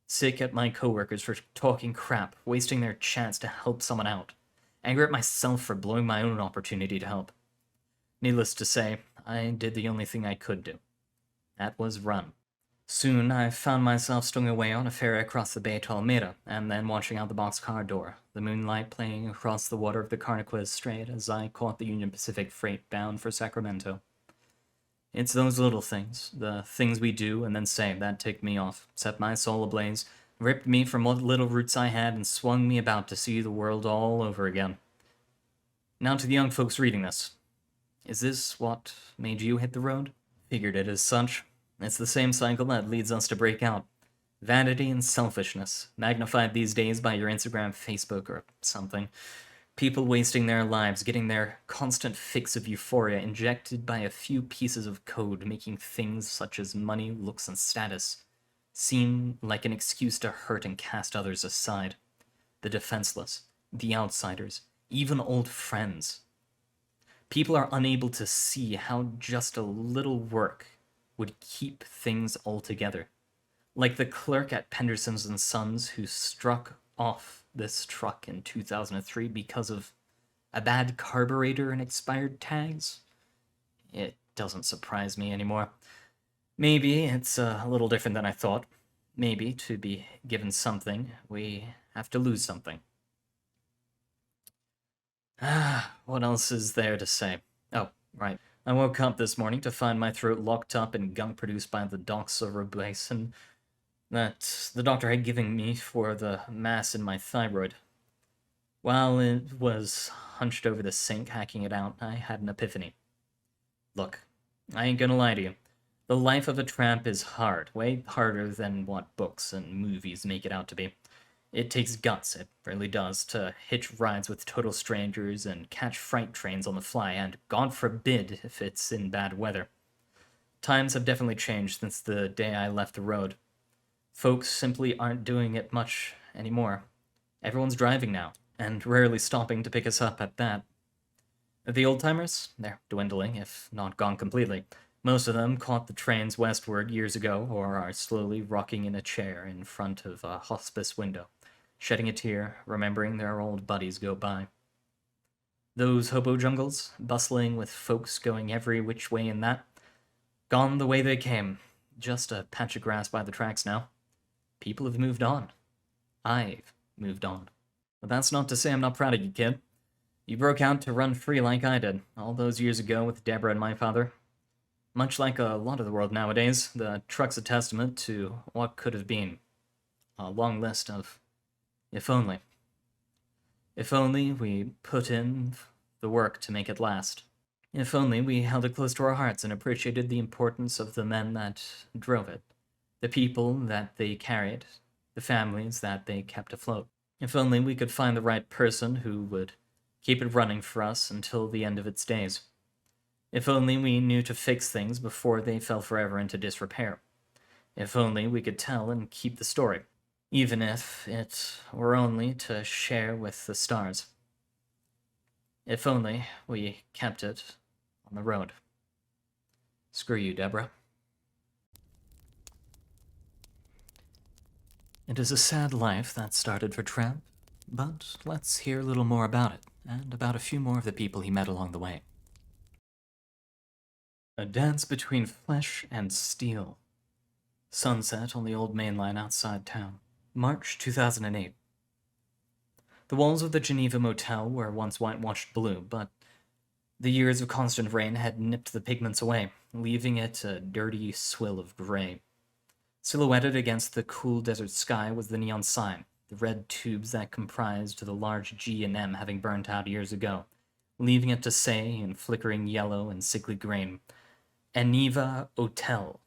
Sick at my coworkers for talking crap, wasting their chance to help someone out. Angry at myself for blowing my own opportunity to help. Needless to say, I did the only thing I could do. That was run. Soon, I found myself stowing away on a ferry across the bay to Almeida, and then watching out the boxcar door, the moonlight playing across the water of the Carnaquez Strait as I caught the Union Pacific freight bound for Sacramento. It's those little things, the things we do and then say, that ticked me off, set my soul ablaze, ripped me from what little roots I had, and swung me about to see the world all over again. Now to the young folks reading this. Is this what made you hit the road? Figured it as such. It's the same cycle that leads us to break out. Vanity and selfishness, magnified these days by your Instagram, Facebook, or something. People wasting their lives, getting their constant fix of euphoria injected by a few pieces of code, making things such as money, looks, and status seem like an excuse to hurt and cast others aside. The defenseless, the outsiders, even old friends. People are unable to see how just a little work would keep things all together. Like the clerk at Penderson's and Sons who struck off this truck in 2003 because of a bad carburetor and expired tags. It doesn't surprise me anymore. Maybe it's a little different than I thought. Maybe to be given something, we have to lose something. What else is there to say? Oh, right. I woke up this morning to find my throat locked up in gunk produced by the doxorubicin that the doctor had given me for the mass in my thyroid. While it was hunched over the sink hacking it out, I had an epiphany. Look, I ain't gonna lie to you. The life of a tramp is hard, way harder than what books and movies make it out to be. It takes guts, it really does, to hitch rides with total strangers and catch freight trains on the fly, and God forbid if it's in bad weather. Times have definitely changed since the day I left the road. Folks simply aren't doing it much anymore. Everyone's driving now, and rarely stopping to pick us up at that. The old-timers? They're dwindling, if not gone completely. Most of them caught the trains westward years ago, or are slowly rocking in a chair in front of a hospice window, shedding a tear, remembering their old buddies go by. Those hobo jungles, bustling with folks going every which way in that, gone the way they came. Just a patch of grass by the tracks now. People have moved on. I've moved on. But that's not to say I'm not proud of you, kid. You broke out to run free like I did, all those years ago with Deborah and my father. Much like a lot of the world nowadays, the truck's a testament to what could have been. A long list of if only. If only we put in the work to make it last. If only we held it close to our hearts and appreciated the importance of the men that drove it, the people that they carried, the families that they kept afloat. If only we could find the right person who would keep it running for us until the end of its days. If only we knew to fix things before they fell forever into disrepair. If only we could tell and keep the story, even if it were only to share with the stars. If only we kept it on the road. Screw you, Deborah. It is a sad life that started for Tramp, but let's hear a little more about it, and about a few more of the people he met along the way. A dance between flesh and steel. Sunset on the old main line outside town. March 2008. The walls of the Geneva Motel were once whitewashed blue, but the years of constant rain had nipped the pigments away, leaving it a dirty swill of gray. Silhouetted against the cool desert sky was the neon sign, the red tubes that comprised the large G and M having burnt out years ago, leaving it to say, in flickering yellow and sickly green, Aniva Hotel.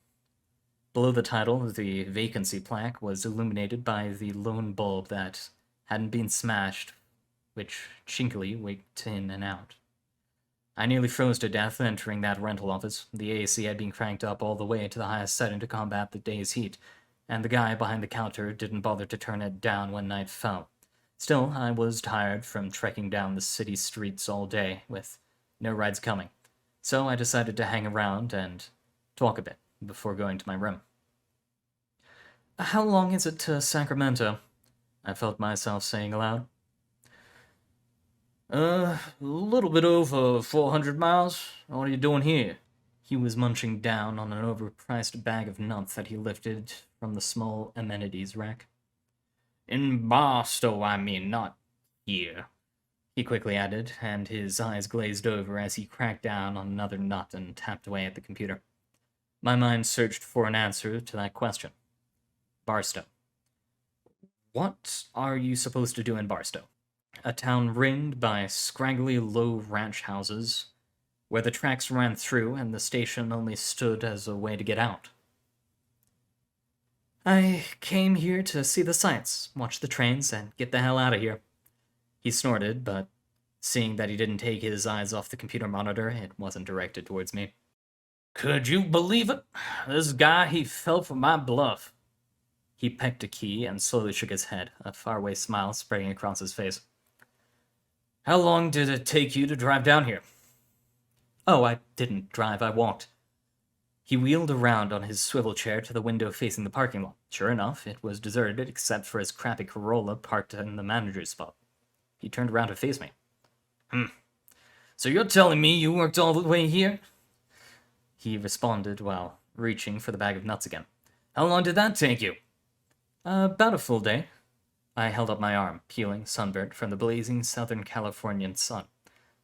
Below the title, the vacancy plaque was illuminated by the lone bulb that hadn't been smashed, which chinkily winked in and out. I nearly froze to death entering that rental office. The AC had been cranked up all the way to the highest setting to combat the day's heat, and the guy behind the counter didn't bother to turn it down when night fell. Still, I was tired from trekking down the city streets all day, with no rides coming. So I decided to hang around and talk a bit before going to my room. How long is it to Sacramento? I felt myself saying aloud. A little bit over 400 miles. What are you doing here? He was munching down on an overpriced bag of nuts that he lifted from the small amenities rack. In Barstow, I mean, not here, he quickly added, and his eyes glazed over as he cracked down on another nut and tapped away at the computer. My mind searched for an answer to that question. Barstow. What are you supposed to do in Barstow? A town ringed by scraggly low ranch houses where the tracks ran through and the station only stood as a way to get out. I came here to see the sights, watch the trains, and get the hell out of here. He snorted, but seeing that he didn't take his eyes off the computer monitor, it wasn't directed towards me. Could you believe it? This guy, he fell for my bluff. He pecked a key and slowly shook his head, a faraway smile spreading across his face. How long did it take you to drive down here? Oh, I didn't drive, I walked. He wheeled around on his swivel chair to the window facing the parking lot. Sure enough, it was deserted except for his crappy Corolla parked in the manager's spot. He turned around to face me. So you're telling me you worked all the way here? He responded while reaching for the bag of nuts again. How long did that take you? About a full day. I held up my arm, peeling sunburnt from the blazing Southern Californian sun.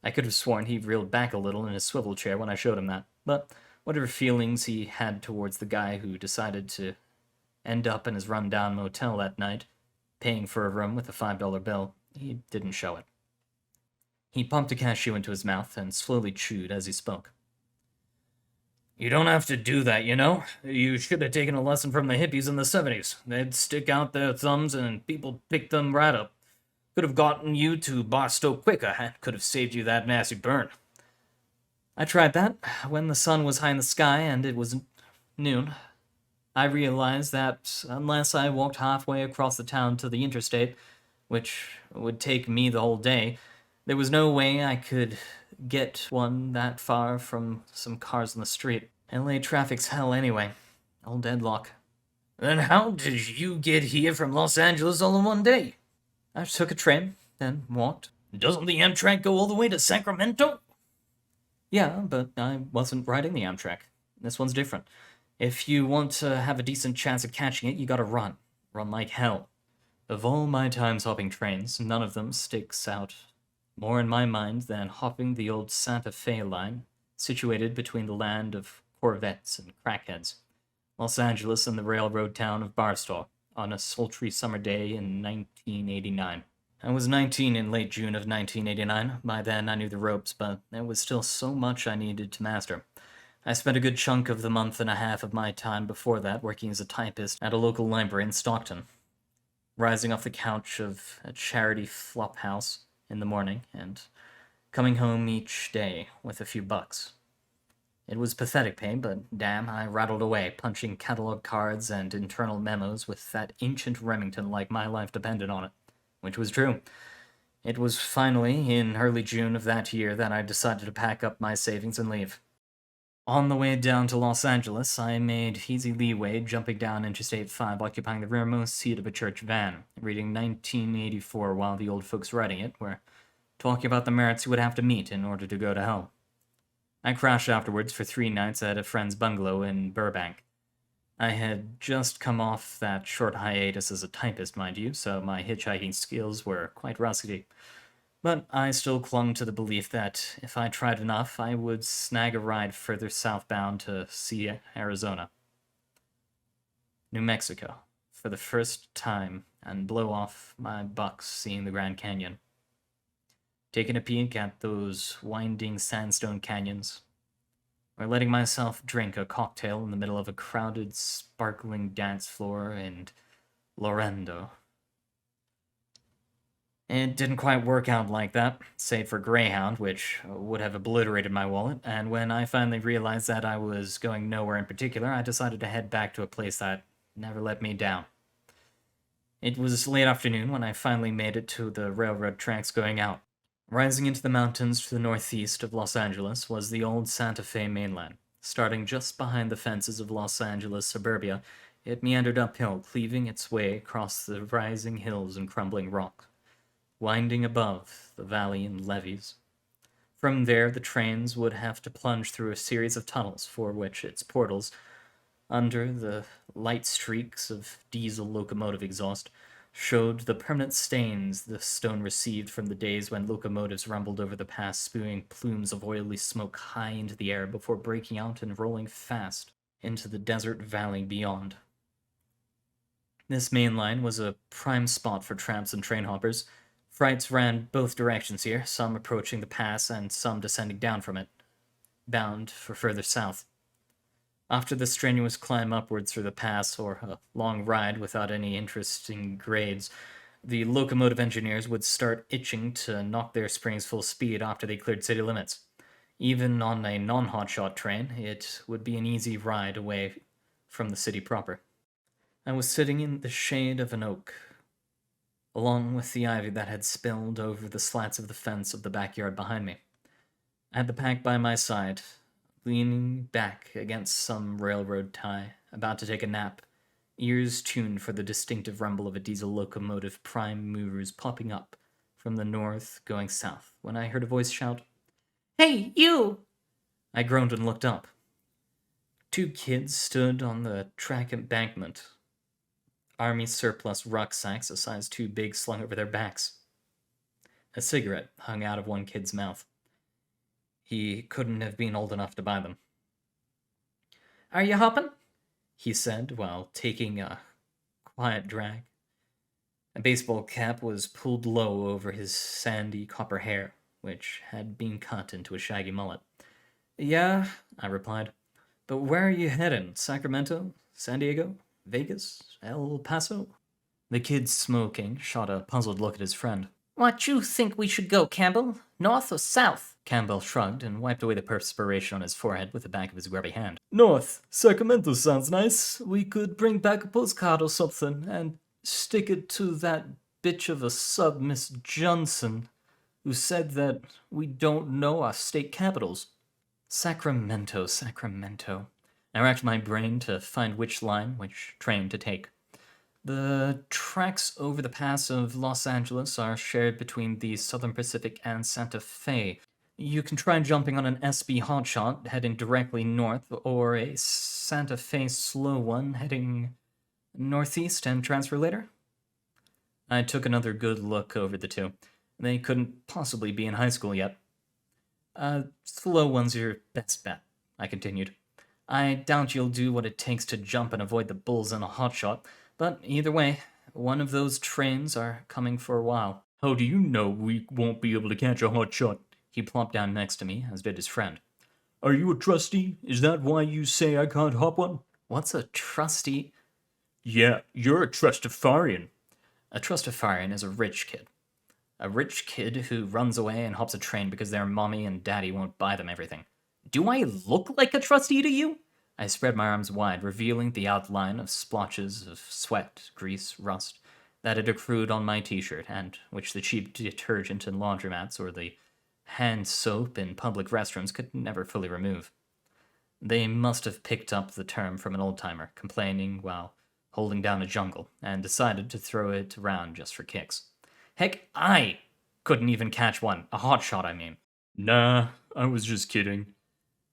I could have sworn he reeled back a little in his swivel chair when I showed him that, but whatever feelings he had towards the guy who decided to end up in his run-down motel that night, paying for a room with a $5 bill, he didn't show it. He pumped a cashew into his mouth and slowly chewed as he spoke. You don't have to do that, you know? You should have taken a lesson from the hippies in the 70s. They'd stick out their thumbs and people picked them right up. Could have gotten you to Barstow quicker and could have saved you that nasty burn. I tried that when the sun was high in the sky and it was noon. I realized that unless I walked halfway across the town to the interstate, which would take me the whole day, there was no way I could get one that far from some cars on the street. LA traffic's hell anyway. Old deadlock. Then how did you get here from Los Angeles all in one day? I took a train, then walked. Doesn't the Amtrak go all the way to Sacramento? Yeah, but I wasn't riding the Amtrak. This one's different. If you want to have a decent chance of catching it, you gotta run. Run like hell. Of all my times hopping trains, none of them sticks out more in my mind than hopping the old Santa Fe line, situated between the land of Corvettes and crackheads, Los Angeles and the railroad town of Barstow, on a sultry summer day in 1989. I was 19 in late June of 1989. By then I knew the ropes, but there was still so much I needed to master. I spent a good chunk of the month and a half of my time before that working as a typist at a local library in Stockton, rising off the couch of a charity flop house in the morning and coming home each day with a few bucks. It was pathetic pay, but damn, I rattled away, punching catalog cards and internal memos with that ancient Remington like my life depended on it. Which was true. It was finally in early June of that year that I decided to pack up my savings and leave. On the way down to Los Angeles, I made easy leeway, jumping down Interstate 5, occupying the rearmost seat of a church van, reading 1984 while the old folks writing it were talking about the merits you would have to meet in order to go to hell. I crashed afterwards for 3 nights at a friend's bungalow in Burbank. I had just come off that short hiatus as a typist, mind you, so my hitchhiking skills were quite rusty. But I still clung to the belief that if I tried enough, I would snag a ride further southbound to see Arizona, New Mexico, for the first time, and blow off my bucks seeing the Grand Canyon. Taking a peek at those winding sandstone canyons, or letting myself drink a cocktail in the middle of a crowded, sparkling dance floor in Laredo. It didn't quite work out like that, save for Greyhound, which would have obliterated my wallet, and when I finally realized that I was going nowhere in particular, I decided to head back to a place that never let me down. It was late afternoon when I finally made it to the railroad tracks going out. Rising into the mountains to the northeast of Los Angeles was the old Santa Fe mainland. Starting just behind the fences of Los Angeles suburbia, it meandered uphill, cleaving its way across the rising hills and crumbling rock, winding above the valley and levees. From there, the trains would have to plunge through a series of tunnels for which its portals, under the light streaks of diesel locomotive exhaust, showed the permanent stains the stone received from the days when locomotives rumbled over the pass, spewing plumes of oily smoke high into the air before breaking out and rolling fast into the desert valley beyond. This main line was a prime spot for tramps and train hoppers. Freights ran both directions here, some approaching the pass and some descending down from it. bound for further south. After the strenuous climb upwards through the pass, or a long ride without any interesting grades, the locomotive engineers would start itching to knock their springs full speed after they cleared city limits. Even on a non-hotshot train, it would be an easy ride away from the city proper. I was sitting in the shade of an oak, along with the ivy that had spilled over the slats of the fence of the backyard behind me. I had the pack by my side, leaning back against some railroad tie, about to take a nap, ears tuned for the distinctive rumble of a diesel locomotive prime movers popping up from the north going south, when I heard a voice shout, "Hey, you!" I groaned and looked up. Two kids stood on the track embankment, army surplus rucksacks a size too big slung over their backs. A cigarette hung out of one kid's mouth. He couldn't have been old enough to buy them. "Are you hopping?" he said while taking a quiet drag. A baseball cap was pulled low over his sandy copper hair, which had been cut into a shaggy mullet. "Yeah," I replied. "But where are you heading? Sacramento? San Diego? Vegas? El Paso?" The kid smoking shot a puzzled look at his friend. What you think we should go, Campbell? North or south? Campbell shrugged and wiped away the perspiration on his forehead with the back of his grubby hand. "North. Sacramento sounds nice. We could bring back a postcard or something and stick it to that bitch of a sub, Miss Johnson, who said that we don't know our state capitals." Sacramento, Sacramento. I racked my brain to find which line, which train to take. The tracks over the pass of Los Angeles are shared between the Southern Pacific and Santa Fe. You can try jumping on an SB hotshot heading directly north, or a Santa Fe slow one heading northeast and transfer later. I took another good look over the two. They couldn't possibly be in high school yet. Slow one's your best bet," I continued. "I doubt you'll do what it takes to jump and avoid the bulls in a hotshot, but either way, one of those trains are coming for a while." "How do you know we won't be able to catch a hotshot?" He plopped down next to me, as did his friend. "Are you a trustee? Is that why you say I can't hop one?" "What's a trustee?" "Yeah, you're a trustafarian." A trustafarian is a rich kid. A rich kid who runs away and hops a train because their mommy and daddy won't buy them everything. Do I look like a trustee to you? I spread my arms wide, revealing the outline of splotches of sweat, grease, rust that had accrued on my t-shirt, and which the cheap detergent in laundromats or the hand soap in public restrooms could never fully remove. They must have picked up the term from an old-timer, complaining while holding down a jungle, and decided to throw it around just for kicks. Heck, I couldn't even catch one. A hotshot, I mean. "Nah, I was just kidding,"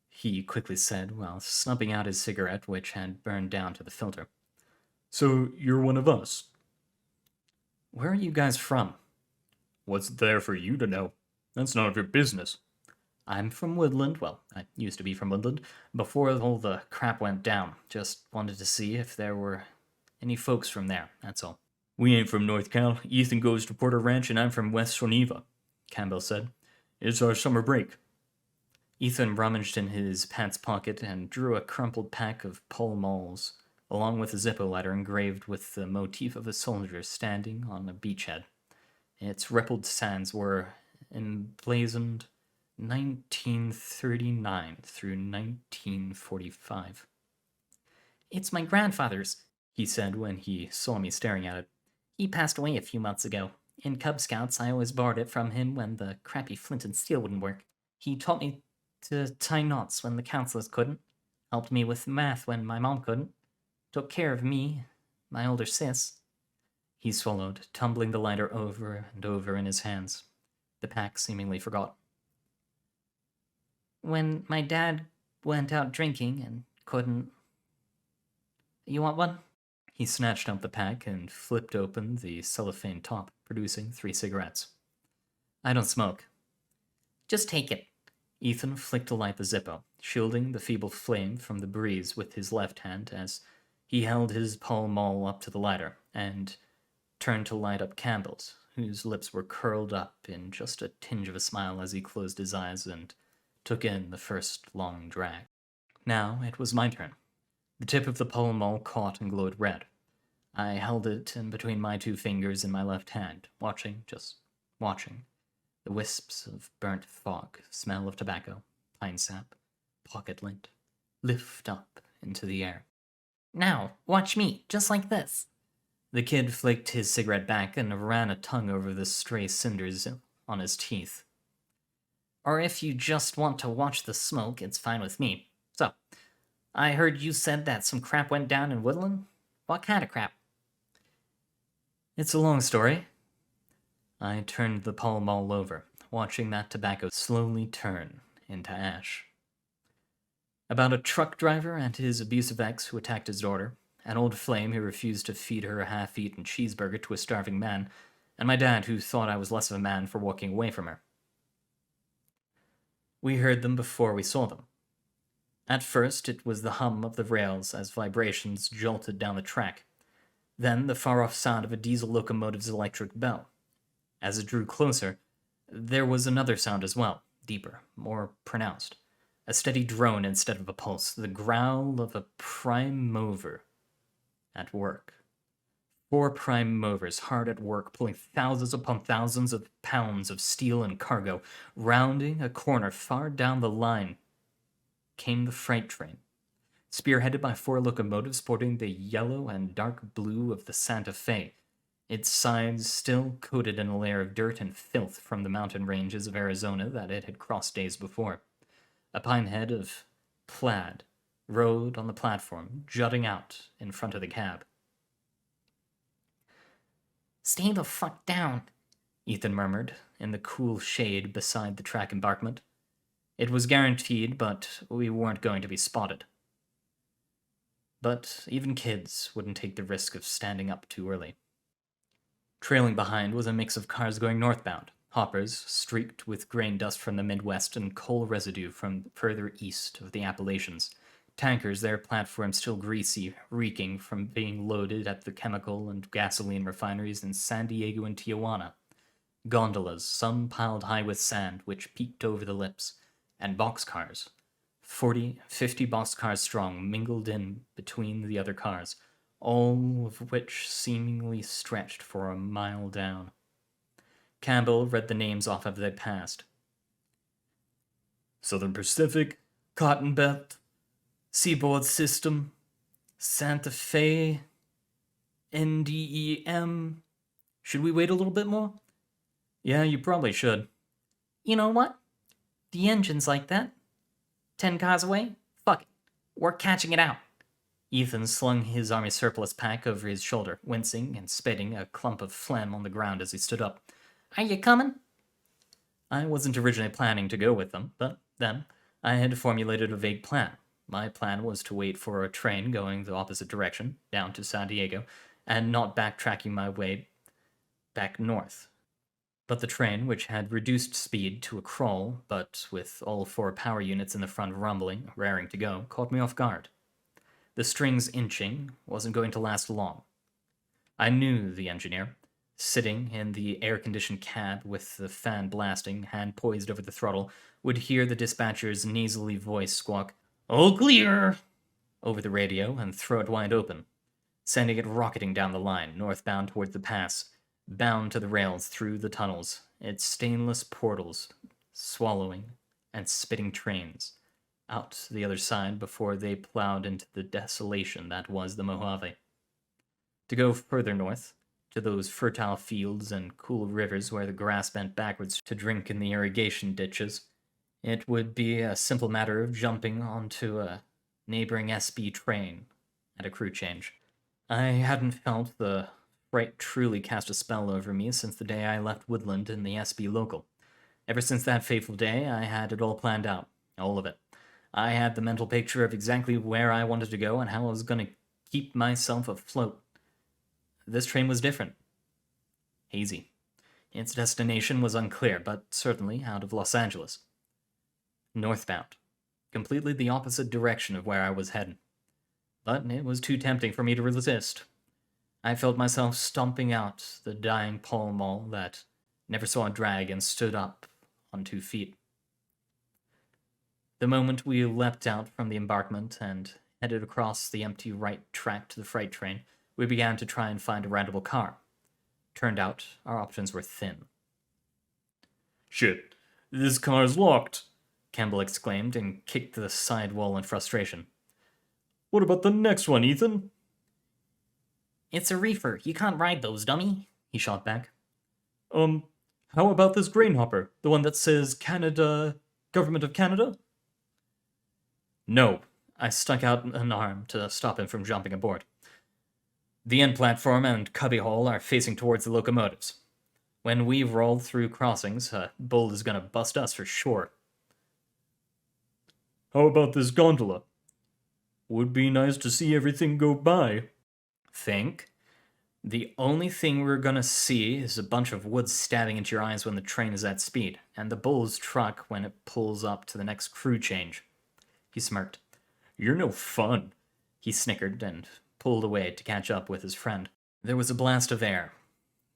he quickly said while snubbing out his cigarette, which had burned down to the filter. "So you're one of us?" "Where are you guys from?" "What's there for you to know? That's none of your business." "I'm from Woodland. Well, I used to be from Woodland before all the crap went down. Just wanted to see if there were any folks from there, that's all." "We ain't from North Cal. Ethan goes to Porter Ranch and I'm from West Soniva," Campbell said. "It's our summer break." Ethan rummaged in his pants pocket and drew a crumpled pack of Pall Malls, along with a Zippo letter engraved with the motif of a soldier standing on a beachhead. Its rippled sands were emblazoned 1939 through 1945. "It's my grandfather's," he said when he saw me staring at it. "He passed away a few months ago. In Cub Scouts, I always borrowed it from him when the crappy flint and steel wouldn't work. He taught me to tie knots when the counselors couldn't, helped me with math when my mom couldn't, took care of me, my older sis." He swallowed, tumbling the lighter over and over in his hands. The pack seemingly forgot. "When my dad went out drinking and couldn't... You want one?" He snatched up the pack and flipped open the cellophane top, producing 3 cigarettes. "I don't smoke." "Just take it." Ethan flicked to light the Zippo, shielding the feeble flame from the breeze with his left hand as he held his Pall Mall up to the lighter and turned to light up Campbell's, whose lips were curled up in just a tinge of a smile as he closed his eyes and took in the first long drag. Now it was my turn. The tip of the Pall Mall caught and glowed red. I held it in between my two fingers in my left hand, watching, just watching. The wisps of burnt fog, smell of tobacco, pine sap, pocket lint, lift up into the air. Now, watch me, just like this. The kid flicked his cigarette back and ran a tongue over the stray cinders on his teeth. Or if you just want to watch the smoke, it's fine with me. So, I heard you said that some crap went down in Woodland? What kind of crap? It's a long story. I turned the Pall Mall over, watching that tobacco slowly turn into ash. About a truck driver and his abusive ex who attacked his daughter, an old flame who refused to feed her a half-eaten cheeseburger to a starving man, and my dad who thought I was less of a man for walking away from her. We heard them before we saw them. At first, it was the hum of the rails as vibrations jolted down the track, then the far-off sound of a diesel locomotive's electric bell. As it drew closer, there was another sound as well, deeper, more pronounced. A steady drone instead of a pulse, the growl of a prime mover at work. 4 prime movers hard at work, pulling thousands upon thousands of pounds of steel and cargo. Rounding a corner far down the line came the freight train, spearheaded by 4 locomotives sporting the yellow and dark blue of the Santa Fe, its sides still coated in a layer of dirt and filth from the mountain ranges of Arizona that it had crossed days before. A pine head of plaid rode on the platform, jutting out in front of the cab. Stay the fuck down, Ethan murmured, in the cool shade beside the track embankment. It was guaranteed, but we weren't going to be spotted. But even kids wouldn't take the risk of standing up too early. Trailing behind was a mix of cars going northbound, hoppers streaked with grain dust from the Midwest and coal residue from further east of the Appalachians, tankers, their platforms still greasy, reeking from being loaded at the chemical and gasoline refineries in San Diego and Tijuana, gondolas, some piled high with sand, which peeked over the lips, and boxcars, 40, 50 boxcars strong, mingled in between the other cars, all of which seemingly stretched for a mile down. Campbell read the names off as they passed. Southern Pacific, Cotton Belt, Seaboard System, Santa Fe, NDEM. Should we wait a little bit more? Yeah, you probably should. You know what? The engine's like that. 10 cars away? Fuck it. We're catching it out. Ethan slung his army surplus pack over his shoulder, wincing and spitting a clump of phlegm on the ground as he stood up. Are you coming? I wasn't originally planning to go with them, but then I had formulated a vague plan. My plan was to wait for a train going the opposite direction, down to San Diego, and not backtracking my way back north. But the train, which had reduced speed to a crawl, but with all 4 power units in the front rumbling, raring to go, caught me off guard. The strings inching wasn't going to last long. I knew the engineer, sitting in the air-conditioned cab with the fan blasting, hand poised over the throttle, would hear the dispatcher's nasally voice squawk, "All clear!" over the radio and throw it wide open, sending it rocketing down the line, northbound toward the pass, bound to the rails through the tunnels, its stainless portals swallowing and spitting trains out the other side before they plowed into the desolation that was the Mojave. To go further north, to those fertile fields and cool rivers where the grass bent backwards to drink in the irrigation ditches, it would be a simple matter of jumping onto a neighboring SB train at a crew change. I hadn't felt the fright truly cast a spell over me since the day I left Woodland in the SB local. Ever since that fateful day, I had it all planned out, all of it. I had the mental picture of exactly where I wanted to go and how I was going to keep myself afloat. This train was different. Hazy. Its destination was unclear, but certainly out of Los Angeles. Northbound. Completely the opposite direction of where I was heading. But it was too tempting for me to resist. I felt myself stomping out the dying Pall Mall that never saw a drag and stood up on 2 feet. The moment we leapt out from the embankment and headed across the empty right track to the freight train, we began to try and find a rentable car. Turned out, our options were thin. Shit, this car's locked. Campbell exclaimed and kicked the side wall in frustration. What about the next one, Ethan? It's a reefer. You can't ride those, dummy. He shot back. How about this grain hopper? The one that says Canada, Government of Canada? No. I stuck out an arm to stop him from jumping aboard. The end platform and cubbyhole are facing towards the locomotives. When we roll through crossings, a bull is gonna bust us for sure. How about this gondola? Would be nice to see everything go by. Think? The only thing we're gonna see is a bunch of wood stabbing into your eyes when the train is at speed, and the bull's truck when it pulls up to the next crew change. He smirked. You're no fun. He snickered and pulled away to catch up with his friend. There was a blast of air.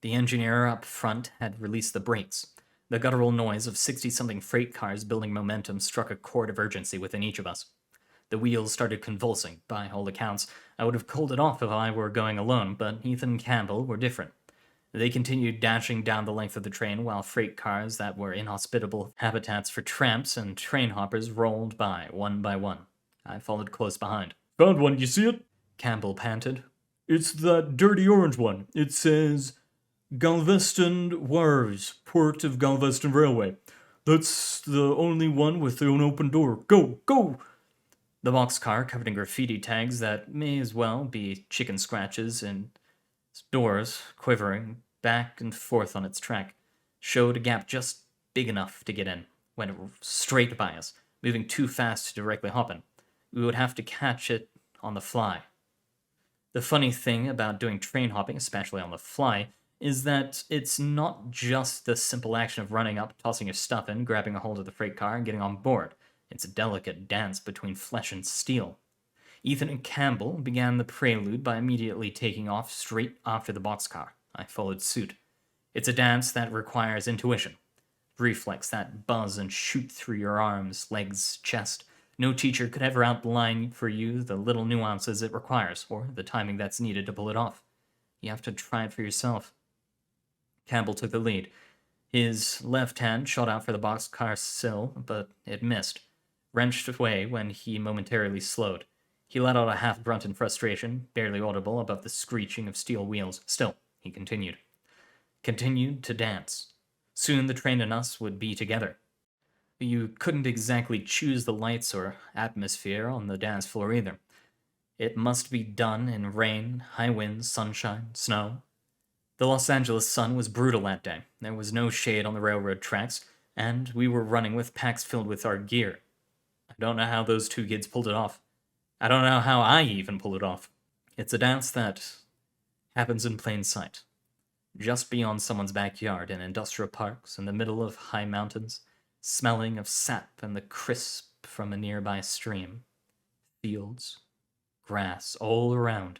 The engineer up front had released the brakes. The guttural noise of 60-something freight cars building momentum struck a chord of urgency within each of us. The wheels started convulsing. By all accounts, I would have called it off if I were going alone, but Ethan and Campbell were different. They continued dashing down the length of the train while freight cars that were inhospitable habitats for tramps and train hoppers rolled by one. I followed close behind. Found one, you see it? Campbell panted. It's that dirty orange one. It says Galveston Wharves, Port of Galveston Railway. That's the only one with an open door. Go, go! The boxcar, covered in graffiti tags that may as well be chicken scratches and doors quivering back and forth on its track, showed a gap just big enough to get in, went straight by us, moving too fast to directly hop in. We would have to catch it on the fly. The funny thing about doing train hopping, especially on the fly, is that it's not just the simple action of running up, tossing your stuff in, grabbing a hold of the freight car, and getting on board. It's a delicate dance between flesh and steel. Ethan and Campbell began the prelude by immediately taking off straight after the boxcar. I followed suit. It's a dance that requires intuition. Reflex that buzz and shoot through your arms, legs, chest. No teacher could ever outline for you the little nuances it requires, or the timing that's needed to pull it off. You have to try it for yourself. Campbell took the lead. His left hand shot out for the boxcar sill, but it missed. Wrenched away when he momentarily slowed. He let out a half-grunt in frustration, barely audible above the screeching of steel wheels. Still, he continued. Continued to dance. Soon the train and us would be together. You couldn't exactly choose the lights or atmosphere on the dance floor either. It must be done in rain, high winds, sunshine, snow. The Los Angeles sun was brutal that day. There was no shade on the railroad tracks, and we were running with packs filled with our gear. I don't know how those two kids pulled it off. I don't know how I even pulled it off. It's a dance that happens in plain sight. Just beyond someone's backyard, in industrial parks, in the middle of high mountains, smelling of sap and the crisp from a nearby stream. Fields, grass, all around.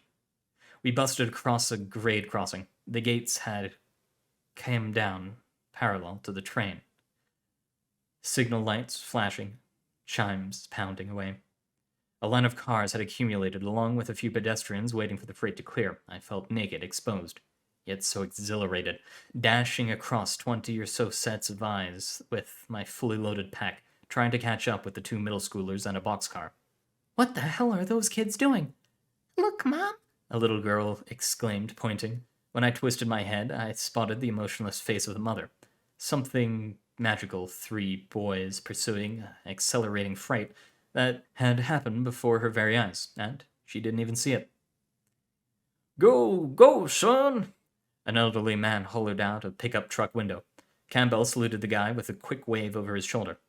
We busted across a grade crossing. The gates had come down parallel to the train. Signal lights flashing, chimes pounding away. A line of cars had accumulated, along with a few pedestrians waiting for the freight to clear. I felt naked, exposed, yet so exhilarated, dashing across 20 or so sets of eyes with my fully loaded pack, trying to catch up with the two middle schoolers and a boxcar. What the hell are those kids doing? Look, Mom! A little girl exclaimed, pointing. When I twisted my head, I spotted the emotionless face of the mother. Something magical, three boys pursuing accelerating freight that had happened before her very eyes, and she didn't even see it. Go, go, son! An elderly man hollered out a pickup truck window. Campbell saluted the guy with a quick wave over his shoulder.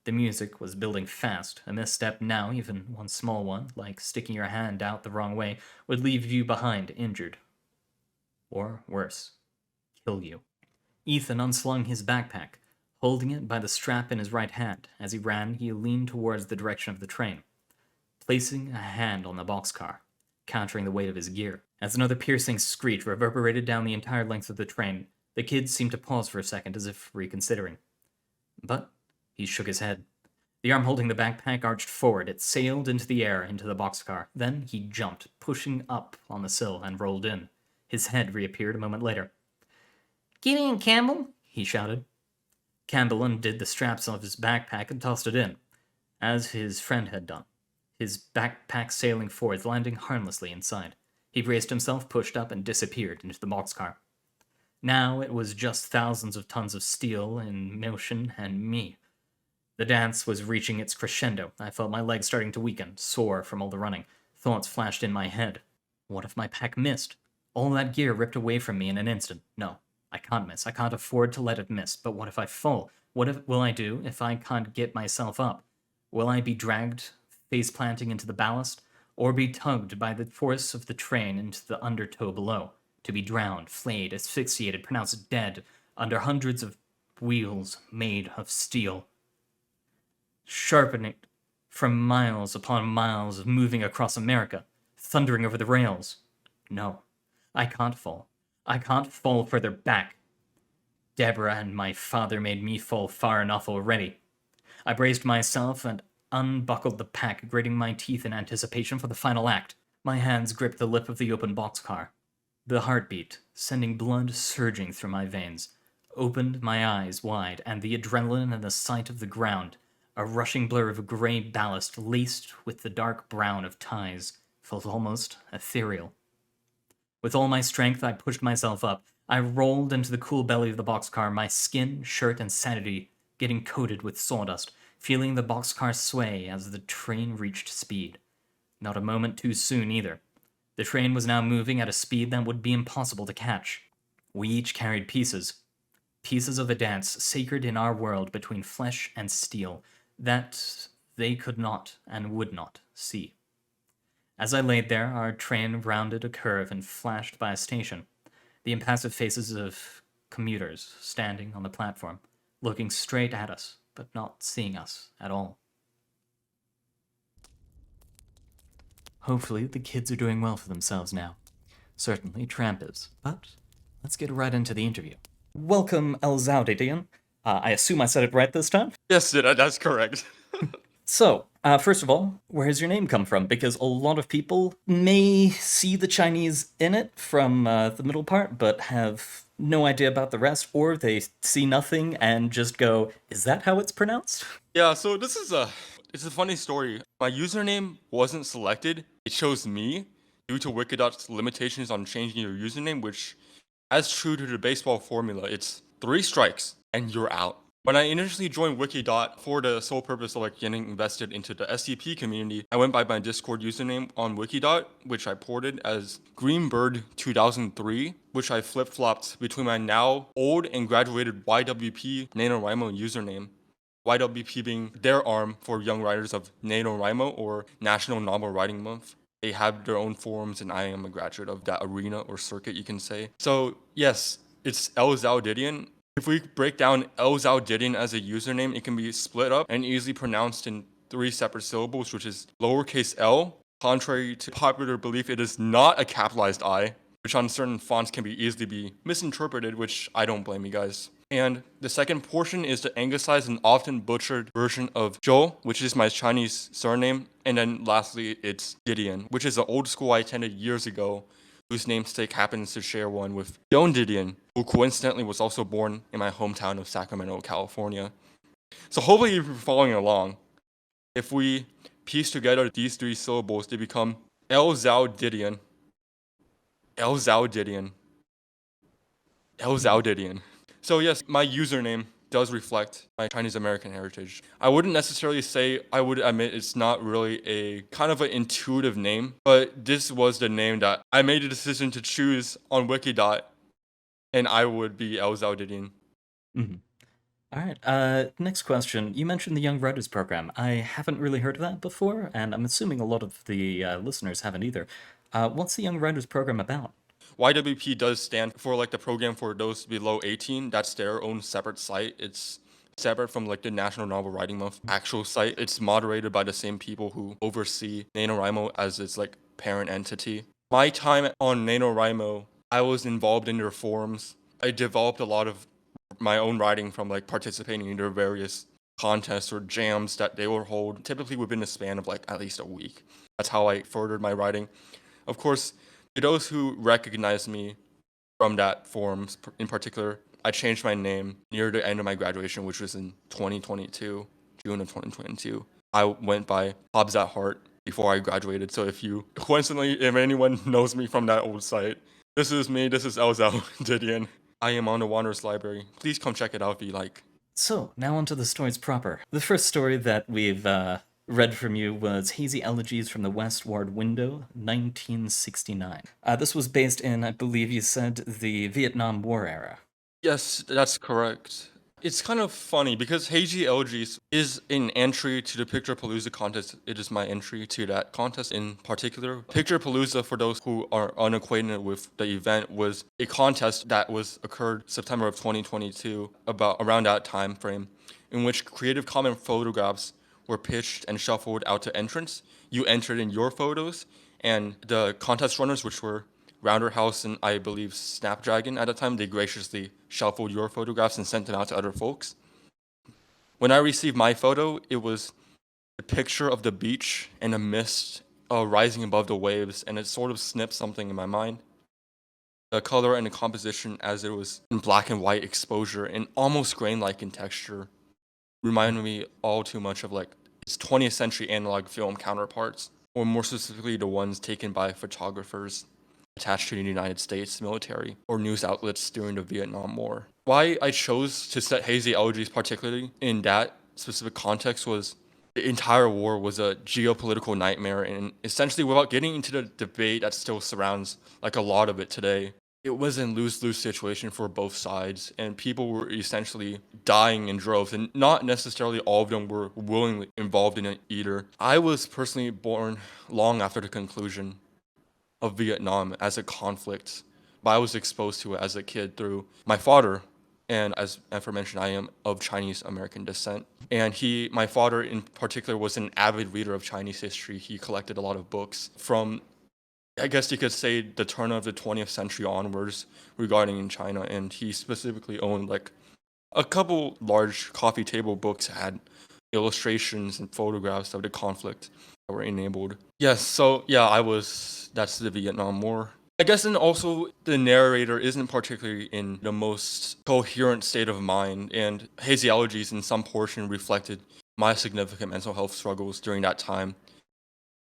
The music was building fast. A misstep now, even one small one, like sticking your hand out the wrong way, would leave you behind, injured. Or worse, kill you. Ethan unslung his backpack, holding it by the strap in his right hand. As he ran, he leaned towards the direction of the train, placing a hand on the boxcar, countering the weight of his gear. As another piercing screech reverberated down the entire length of the train, the kid seemed to pause for a second as if reconsidering. But he shook his head. The arm holding the backpack arched forward. It sailed into the air, into the boxcar. Then he jumped, pushing up on the sill, and rolled in. His head reappeared a moment later. Get in, Campbell, he shouted. Campbell undid the straps of his backpack and tossed it in, as his friend had done, his backpack sailing forth, landing harmlessly inside. He braced himself, pushed up, and disappeared into the boxcar. Now it was just thousands of tons of steel in motion and me. The dance was reaching its crescendo. I felt my legs starting to weaken, sore from all the running. Thoughts flashed in my head. What if my pack missed? All that gear ripped away from me in an instant. No, I can't miss. I can't afford to let it miss. But what if I fall? Will I do if I can't get myself up? Will I be dragged, face-planting into the ballast, or be tugged by the force of the train into the undertow below, to be drowned, flayed, asphyxiated, pronounced dead, under hundreds of wheels made of steel, sharpening from miles upon miles of moving across America, thundering over the rails? No, I can't fall. I can't fall further back. Deborah and my father made me fall far enough already. I braced myself and unbuckled the pack, gritting my teeth in anticipation for the final act. My hands gripped the lip of the open boxcar. The heartbeat, sending blood surging through my veins, opened my eyes wide, and the adrenaline and the sight of the ground, a rushing blur of gray ballast laced with the dark brown of ties, felt almost ethereal. With all my strength, I pushed myself up. I rolled into the cool belly of the boxcar, my skin, shirt, and sanity getting coated with sawdust, feeling the boxcar sway as the train reached speed. Not a moment too soon, either. The train was now moving at a speed that would be impossible to catch. We each carried pieces of a dance sacred in our world between flesh and steel that they could not and would not see. As I laid there, our train rounded a curve and flashed by a station. The impassive faces of commuters standing on the platform, looking straight at us, but not seeing us at all. Hopefully, the kids are doing well for themselves now. Certainly, Tramp is. But let's get right into the interview. Welcome, lzhoudidion. I assume I said it right this time? Yes, that's correct. So, first of all, where has your name come from? Because a lot of people may see the Chinese in it from the middle part, but have no idea about the rest, or they see nothing and just go, is that how it's pronounced? Yeah, so it's a funny story. My username wasn't selected. It chose me due to Wikidot's limitations on changing your username, which, as true to the baseball formula, it's 3 strikes and you're out. When I initially joined Wikidot for the sole purpose of getting invested into the SCP community, I went by my Discord username on Wikidot, which I ported as Greenbird2003, which I flip-flopped between my now old and graduated YWP NaNoWriMo username. YWP being their arm for young writers of NaNoWriMo, or National Novel Writing Month. They have their own forums, and I am a graduate of that arena or circuit, you can say. So yes, it's lzhoudidion. If we break down lzhoudidion as a username, it can be split up and easily pronounced in 3 separate syllables, which is lowercase l. Contrary to popular belief, it is not a capitalized I, which on certain fonts can be easily be misinterpreted, which I don't blame you guys. And the second portion is the anglicized and often butchered version of Zhou, which is my Chinese surname. And then lastly, it's Didion, which is an old school I attended years ago, whose namesake happens to share one with Didion, who coincidentally was also born in my hometown of Sacramento, California. So hopefully you're following along. If we piece together these 3 syllables, they become lzhoudidion. lzhoudidion. lzhoudidion. So yes, my username does reflect my Chinese American heritage. I wouldn't necessarily say, I would admit it's not really a kind of an intuitive name, but this was the name that I made a decision to choose on Wikidot, and I would be lzhoudidion. Mm-hmm. All right, next question. You mentioned the Young Writers Program. I haven't really heard of that before, and I'm assuming a lot of the listeners haven't either. What's the Young Writers Program about? YWP does stand for the program for those below 18. That's their own separate site. It's separate from the National Novel Writing Month actual site. It's moderated by the same people who oversee NaNoWriMo as its parent entity. My time on NaNoWriMo, I was involved in their forums. I developed a lot of my own writing from participating in their various contests or jams that they will hold, typically within the span of like at least a week. That's how I furthered my writing. Of course, to those who recognize me from that forum in particular, I changed my name near the end of my graduation, which was in 2022, June of 2022. I went by Hobbs at Heart before I graduated. So if anyone knows me from that old site, this is me. This is lzhoudidion. I am on the Wanderers Library. Please come check it out if you like. So, now onto the stories proper. The first story that we've read from you was Hazy Elegies from the West Ward Window, 1969. This was based in, I believe you said, the Vietnam War era. Yes, that's correct. It's kind of funny because Hazy Elegies is an entry to the Picture Palooza contest. It is my entry to that contest in particular. Picture Palooza, for those who are unacquainted with the event, was a contest that occurred September of 2022, about around that time frame, in which Creative Commons photographs were pitched and shuffled out to entrants. You entered in your photos, and the contest runners, which were Rounder House and I believe Snapdragon at the time, they graciously shuffled your photographs and sent them out to other folks. When I received my photo, it was a picture of the beach and a mist rising above the waves, and it sort of snipped something in my mind. The color and the composition, as it was in black and white exposure and almost grain-like in texture, reminded me all too much of like its 20th century analog film counterparts, or more specifically the ones taken by photographers attached to the United States military or news outlets during the Vietnam War. Why I chose to set Hazy Elegies particularly in that specific context was the entire war was a geopolitical nightmare, and essentially, without getting into the debate that still surrounds like a lot of it today, it was a lose-lose situation for both sides, and people were essentially dying in droves, and not necessarily all of them were willingly involved in it either. I was personally born long after the conclusion of Vietnam as a conflict, but I was exposed to it as a kid through my father, and as aforementioned, I am of Chinese American descent. And my father in particular, was an avid reader of Chinese history. He collected a lot of books from, I guess you could say, the turn of the 20th century onwards regarding in China, and he specifically owned like a couple large coffee table books that had illustrations and photographs of the conflict that were enabled. Yes, so yeah, that's the Vietnam War. I guess, and also the narrator isn't particularly in the most coherent state of mind, and Hazy Elegies in some portion reflected my significant mental health struggles during that time.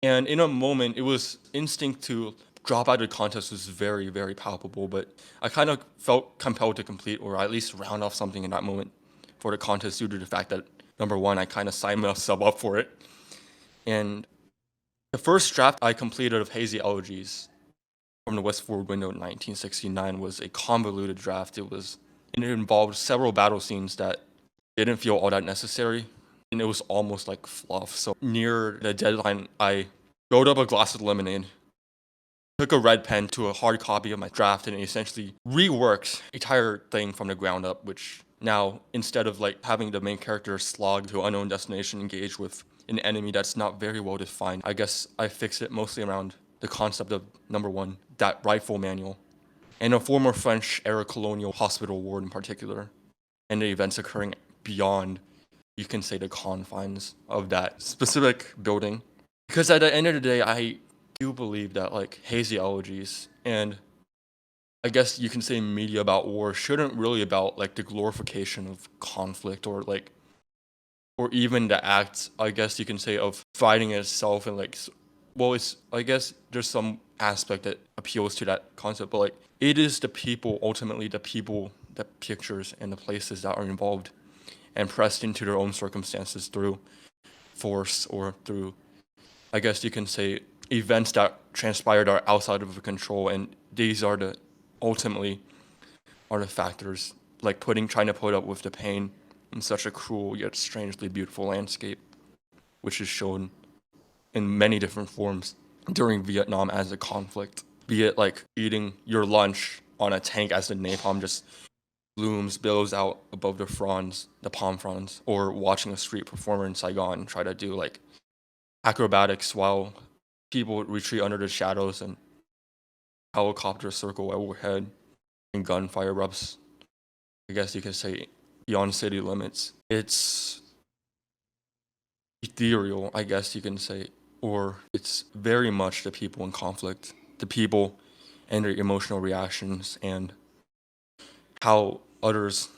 And in a moment, it was instinct to drop out of the contest was very, very palpable, but I kind of felt compelled to complete, or at least round off something in that moment for the contest, due to the fact that, number one, I kind of signed myself up for it. And the first draft I completed of Hazy Elegies from the West Ward Window in 1969 was a convoluted draft. It involved several battle scenes that didn't feel all that necessary, and it was almost like fluff. So near the deadline, I filled up a glass of lemonade, took a red pen to a hard copy of my draft, and essentially reworked the entire thing from the ground up, which now, instead of like having the main character slog to an unknown destination, engage with an enemy that's not very well defined, I guess I fixed it mostly around the concept of, number one, that rifle manual, and a former French-era colonial hospital ward in particular, and the events occurring beyond, you can say, the confines of that specific building. Because at the end of the day, I do believe that like Hazy Elegies, and I guess you can say media about war, shouldn't really about like the glorification of conflict, or even the act, I guess you can say, of fighting itself, and like, well, it's, I guess there's some aspect that appeals to that concept, but like, it is the people, ultimately the people, the pictures, and the places that are involved and pressed into their own circumstances through force, or through, I guess you can say, events that transpired are outside of control, and these are ultimately the factors, like trying to put up with the pain in such a cruel yet strangely beautiful landscape, which is shown in many different forms during Vietnam as a conflict, be it like eating your lunch on a tank as the napalm just billows out above the palm fronds, or watching a street performer in Saigon try to do like acrobatics while people retreat under the shadows and helicopters circle overhead and gunfire erupts, I guess you could say, beyond city limits. It's ethereal, I guess you can say, or it's very much the people in conflict, the people and their emotional reactions and how others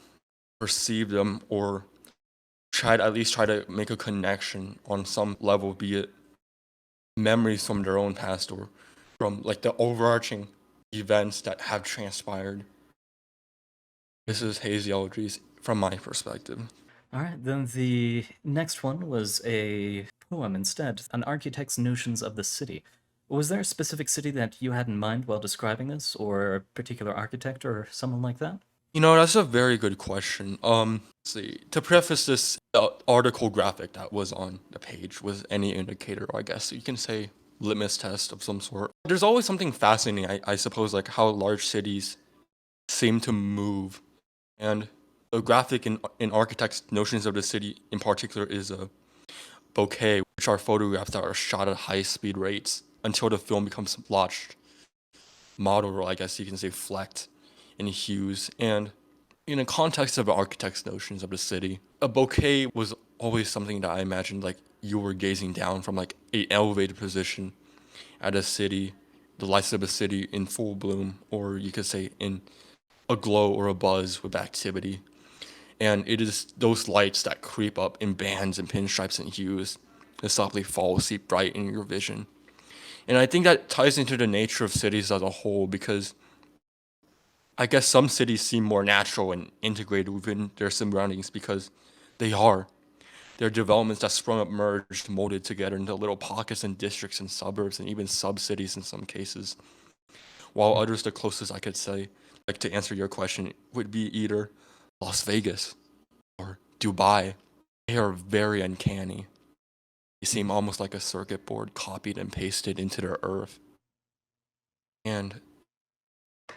perceive them or at least try to make a connection on some level, be it memories from their own past or from like the overarching events that have transpired. This is Hazy Elegies from my perspective. All right, then the next one was a poem instead, an architect's notions of the city. Was there a specific city that you had in mind while describing this, or a particular architect or someone like that? You know, that's a very good question. Let's see. To preface this, the article graphic that was on the page was any indicator, I guess. You can say litmus test of some sort. There's always something fascinating, I suppose, like how large cities seem to move. And the graphic in architects' notions of the city in particular is a bouquet, which are photographs that are shot at high speed rates until the film becomes blotched, modeled, or I guess you can say flecked in hues. And in the context of architects' notions of the city, a bouquet was always something that I imagined like you were gazing down from like an elevated position at a city, the lights of a city in full bloom, or you could say in a glow or a buzz with activity. And it is those lights that creep up in bands and pinstripes and hues that softly fall asleep bright in your vision. And I think that ties into the nature of cities as a whole because I guess some cities seem more natural and integrated within their surroundings because they are. They're developments that sprung up, merged, molded together into little pockets and districts and suburbs and even sub-cities in some cases. While others, the closest I could say, like to answer your question, would be either Las Vegas or Dubai. They are very uncanny. They seem almost like a circuit board copied and pasted into their earth. And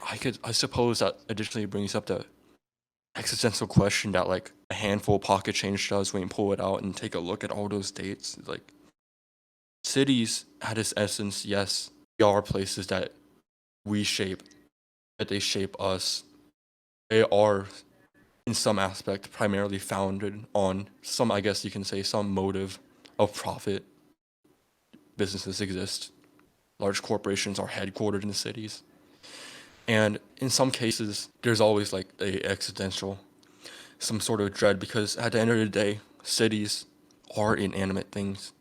I suppose that additionally brings up the existential question that like a handful of pocket change does when you pull it out and take a look at all those dates. Like cities at its essence, yes, they are places that we shape, that they shape us. They are in some aspect primarily founded on some, I guess you can say, some motive of profit. Businesses exist. Large corporations are headquartered in cities. And in some cases, there's always like a existential, some sort of dread because at the end of the day, cities are inanimate things,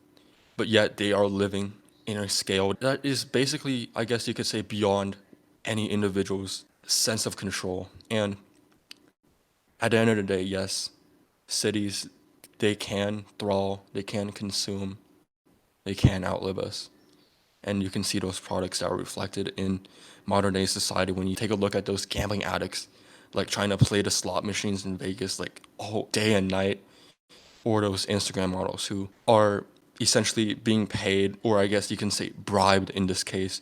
but yet they are living in a scale that is basically, I guess you could say, beyond any individual's sense of control. And at the end of the day, yes, cities, they can thrall, they can consume, they can outlive us. And you can see those products that are reflected in modern day society when you take a look at those gambling addicts, like trying to play the slot machines in Vegas, like all day and night, or those Instagram models who are essentially being paid, or I guess you can say bribed in this case,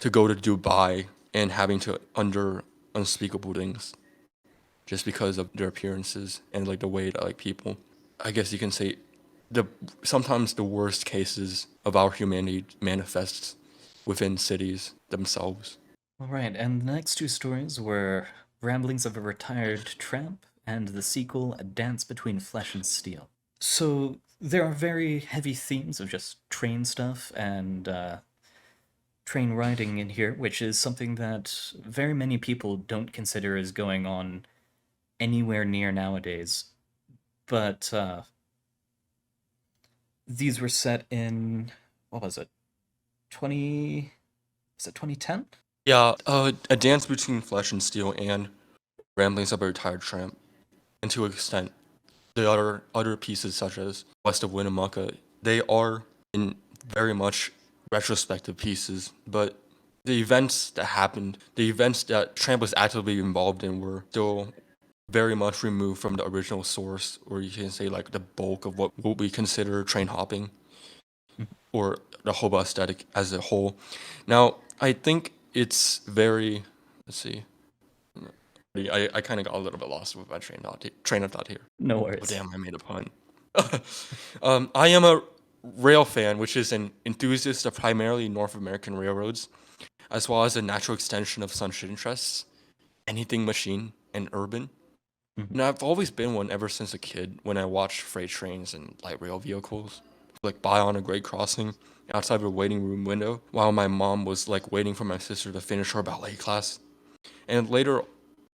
to go to Dubai and having to under unspeakable things just because of their appearances and like the way that like people, I guess you can say, sometimes the worst cases of our humanity manifests within cities themselves. All right, and the next two stories were Ramblings of a Retired Tramp and the sequel, A Dance Between Flesh and Steel. So there are very heavy themes of just train stuff and train riding in here, which is something that very many people don't consider as going on anywhere near nowadays. But these were set in, what was it, 2010? Yeah, A Dance Between Flesh and Steel and Ramblings of a Retired Tramp, and to an extent, the other pieces such as West of Winnemucca, they are in very much retrospective pieces, but the events that happened, the events that Tramp was actively involved in were still very much removed from the original source, or you can say like the bulk of what we consider train hopping, or the Hobo aesthetic as a whole. Now, I think it's very, let's see, I kind of got a little bit lost with my train of thought here. No Oh worries. damn, I made a pun. I am a rail fan, which is an enthusiast of primarily North American railroads, as well as a natural extension of such interests, anything machine and urban. Mhm. And I've always been one ever since a kid when I watched freight trains and light rail vehicles. like by on a grade crossing outside of a waiting room window while my mom was like waiting for my sister to finish her ballet class. And later,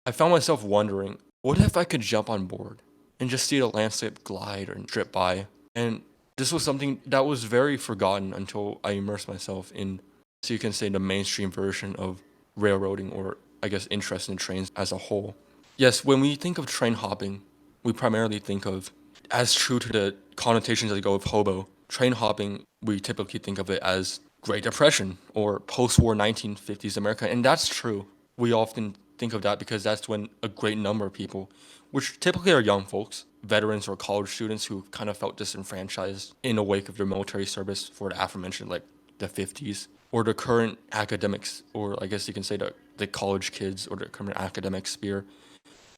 I found myself wondering, what if I could jump on board and just see the landscape glide and drip by? And this was something that was very forgotten until I immersed myself in, so you can say, the mainstream version of railroading, or I guess interest in trains as a whole. Yes, when we think of train hopping, we primarily think of, as true to the connotations that go with hobo, train hopping, we typically think of it as Great Depression or post-war 1950s America, and that's true. We often think of that because that's when a great number of people, which typically are young folks, veterans or college students who kind of felt disenfranchised in the wake of their military service for the aforementioned, like the 50s, or the current academics, or I guess you can say the college kids or the current academic sphere,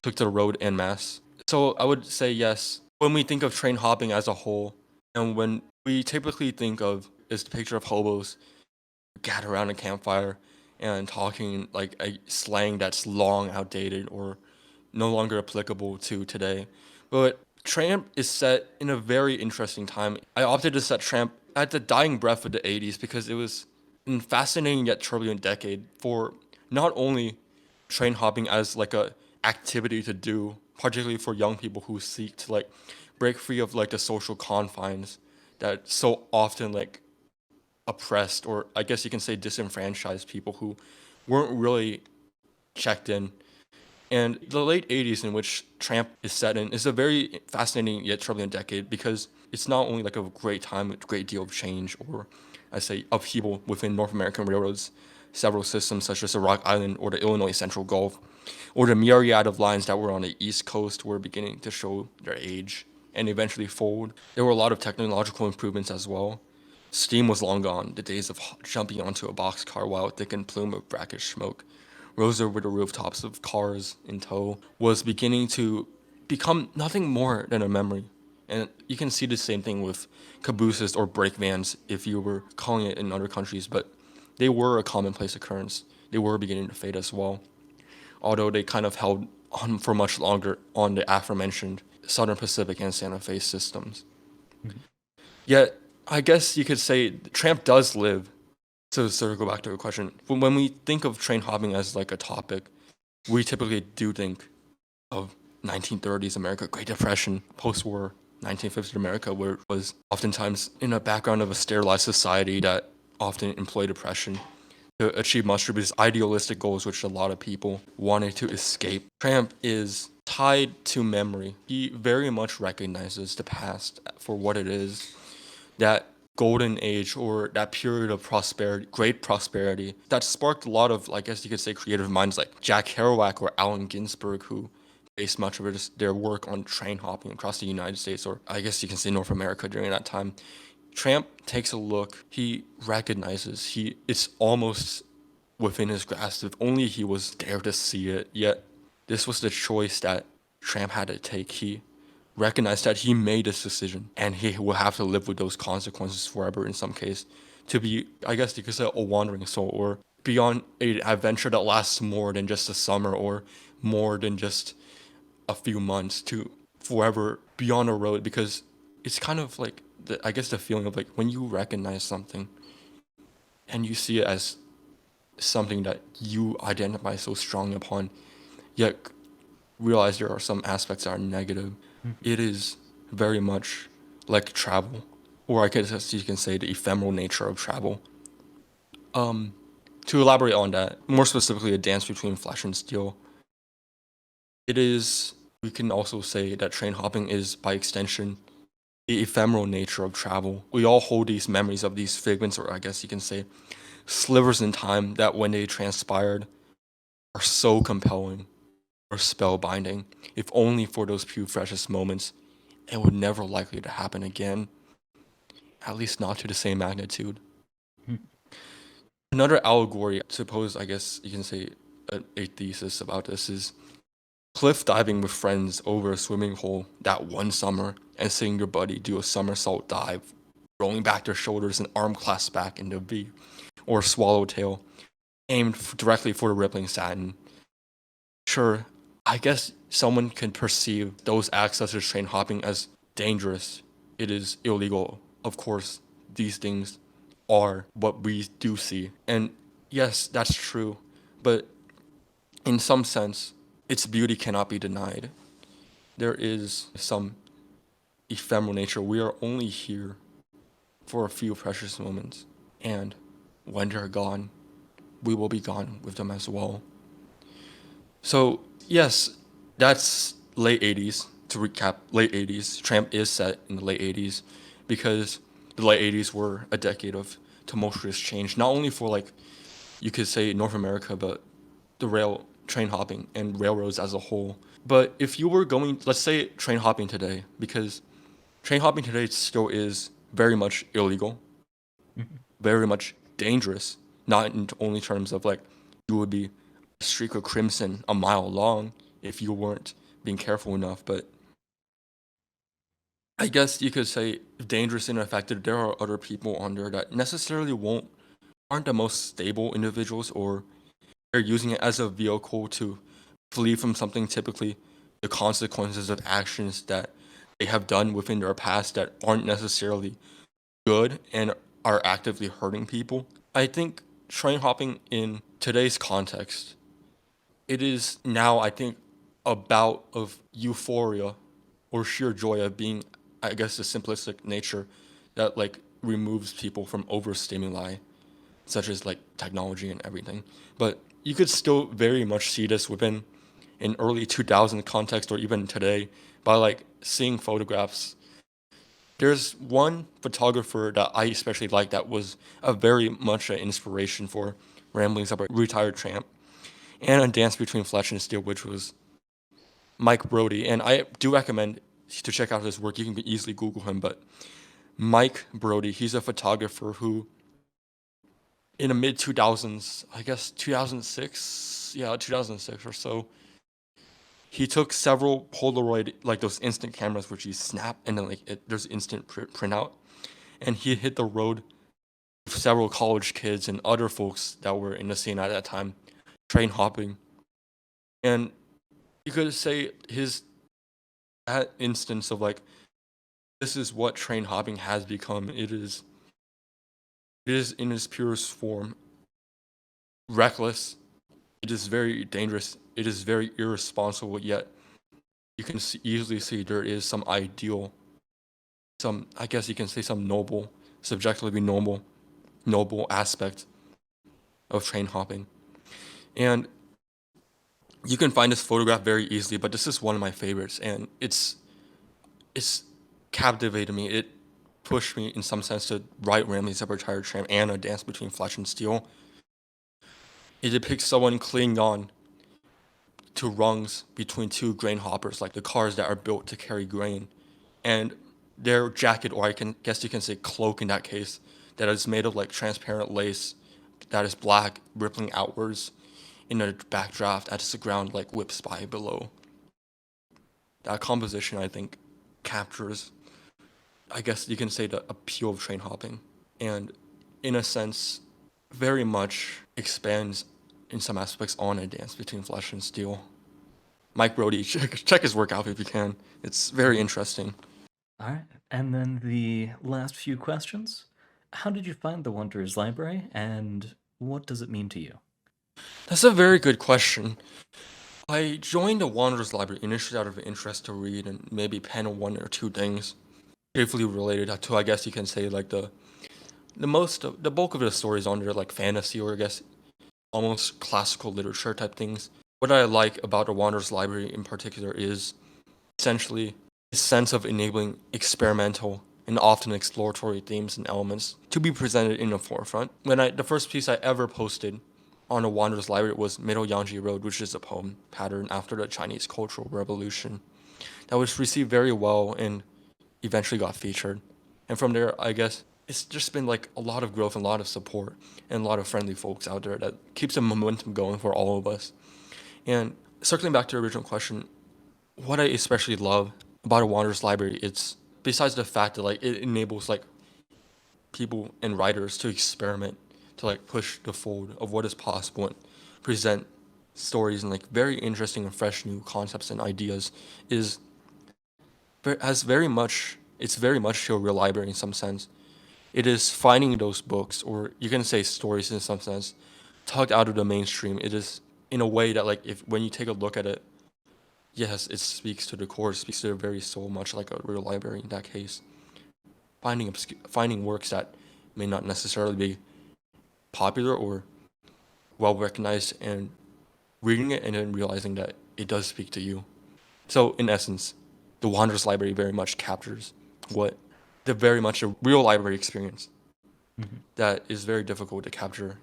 took to the road en masse. So I would say yes, when we think of train hopping as a whole, and when we typically think of is the picture of hobos gathered around a campfire and talking like a slang that's long outdated or no longer applicable to today. But Tramp is set in a very interesting time. I opted to set Tramp at the dying breath of the 80s because it was a fascinating yet turbulent decade for not only train hopping as like a activity to do, particularly for young people who seek to like break free of like the social confines that so often like oppressed, or I guess you can say disenfranchised people who weren't really checked in. And the late 80s in which Tramp is set in is a very fascinating yet turbulent decade because it's not only like a great time with a great deal of change, or I say upheaval within North American railroads, several systems such as the Rock Island or the Illinois Central Gulf, or the myriad of lines that were on the East Coast were beginning to show their age and eventually fold. There were a lot of technological improvements as well. Steam was long gone. The days of jumping onto a boxcar while a thickened plume of brackish smoke rose over the rooftops of cars in tow was beginning to become nothing more than a memory. And you can see the same thing with cabooses or brake vans if you were calling it in other countries, but they were a commonplace occurrence. They were beginning to fade as well, although they kind of held on for much longer on the aforementioned Southern Pacific and Santa Fe systems. Yet, I guess you could say Tramp does live. To sort of go back to the question, when we think of train hopping as like a topic, we typically do think of 1930s America, Great Depression, post-war 1950s America, where it was oftentimes in a background of a sterilized society that often employed oppression to achieve much of these idealistic goals which a lot of people wanted to escape. Tramp is tied to memory. He very much recognizes the past for what it is, that golden age or that period of prosperity, great prosperity, that sparked a lot of, I guess you could say, creative minds like Jack Kerouac or Allen Ginsberg, who based much of their work on train hopping across the United States, or I guess you can say North America during that time. Tramp takes a look. He recognizes it's almost within his grasp if only he was there to see it. Yet this was the choice that Tramp had to take. He recognized that he made this decision and he will have to live with those consequences forever in some case, to be, I guess you could say, a wandering soul, or beyond an adventure that lasts more than just a summer or more than just a few months, to forever beyond a road. Because it's kind of like I guess the feeling of like when you recognize something and you see it as something that you identify so strongly upon, yet realize there are some aspects that are negative. It is very much like travel, or I guess you can say the ephemeral nature of travel. To elaborate on that, more specifically, a dance between flesh and steel. It is, we can also say that train hopping is, by extension, the ephemeral nature of travel. We all hold these memories of these figments, or I guess you can say slivers in time, that when they transpired are so compelling or spellbinding, if only for those few precious moments, and would never likely to happen again, at least not to the same magnitude. Another allegory, I suppose, I guess you can say a thesis about this is cliff diving with friends over a swimming hole that one summer and seeing your buddy do a somersault dive, rolling back their shoulders and arm clasped back into V, or swallowtail, aimed directly for the rippling satin. Sure, I guess someone can perceive those acts such as train hopping as dangerous. It is illegal of course, these things are what we do see. And yes, that's true, but in some sense, its beauty cannot be denied. There is some ephemeral nature. We are only here for a few precious moments, and when they're gone, we will be gone with them as well. So, yes, that's late 80s. To recap, late 80s. Tramp is set in the late 80s because the late 80s were a decade of tumultuous change, not only for, like, you could say North America, but the train hopping and railroads as a whole. But if you were going, let's say train hopping today, because train hopping today still is very much illegal, very much dangerous, not in only terms of like you would be a streak of crimson a mile long if you weren't being careful enough, but I guess you could say dangerous and affected. There are other people on there that necessarily aren't the most stable individuals, or they're using it as a vehicle to flee from something, typically the consequences of actions that they have done within their past that aren't necessarily good and are actively hurting people. I think train hopping in today's context, it is now, I think, a bout of euphoria or sheer joy of being, I guess, the simplistic nature that like removes people from overstimuli, such as like technology and everything. But you could still very much see this within an early 2000 context or even today by like seeing photographs. There's one photographer that I especially like that was a very much an inspiration for Ramblings of a Retired Tramp and A Dance Between Flesh and Steel, which was Mike Brody. And I do recommend to check out his work. You can easily Google him, but Mike Brody, he's a photographer who in the mid 2000s, I guess 2006 or so, he took several Polaroid, like those instant cameras, which you snap and then like there's instant printout, and he hit the road with several college kids and other folks that were in the scene at that time, train hopping, and you could say that instance of like this is what train hopping has become. It is in its purest form reckless. It is very dangerous. It is very irresponsible, yet you can easily see there is some ideal, I guess you can say some noble, subjectively noble aspect of train hopping. And you can find this photograph very easily, but this is one of my favorites, and it's captivated me. It pushed me in some sense to write Ramblings of a Retired Tramp and A Dance Between Flesh and Steel. It depicts someone clinging on to rungs between two grain hoppers, like the cars that are built to carry grain, and their jacket, or I guess you can say cloak in that case, that is made of like transparent lace that is black, rippling outwards in a backdraft as the ground like whips by below. That composition, I think, captures, I guess you can say, the appeal of train hopping, and in a sense, very much expands in some aspects on A Dance Between Flesh and Steel. Mike Brody, check his work out if you can. It's very interesting. All right. And then the last few questions. How did you find the Wanderer's Library, and what does it mean to you? That's a very good question. I joined the Wanderer's Library initially out of interest to read and maybe pen one or two things briefly related to, I guess you can say, like the bulk of the stories on there, like fantasy or I guess almost classical literature type things. What I like about the Wanderer's Library in particular is essentially a sense of enabling experimental and often exploratory themes and elements to be presented in the forefront. The first piece I ever posted on the Wanderer's Library was Middle Yangtze Road, which is a poem patterned after the Chinese Cultural Revolution that was received very well and eventually got featured. And from there, I guess it's just been like a lot of growth and a lot of support and a lot of friendly folks out there that keeps the momentum going for all of us. And circling back to the original question, what I especially love about a Wanderer's Library, it's besides the fact that like it enables like people and writers to experiment, to like push the fold of what is possible and present stories and like very interesting and fresh new concepts and ideas, has very much it's very much to a real library in some sense. It is finding those books, or you can say stories in some sense, tugged out of the mainstream. It is in a way that, like, if when you take a look at it, yes, it speaks to the core, it speaks to the very soul, much like a real library in that case. Finding works that may not necessarily be popular or well recognized, and reading it and then realizing that it does speak to you. So in essence, the Wanderer's Library very much captures what the very much a real library experience that is very difficult to capture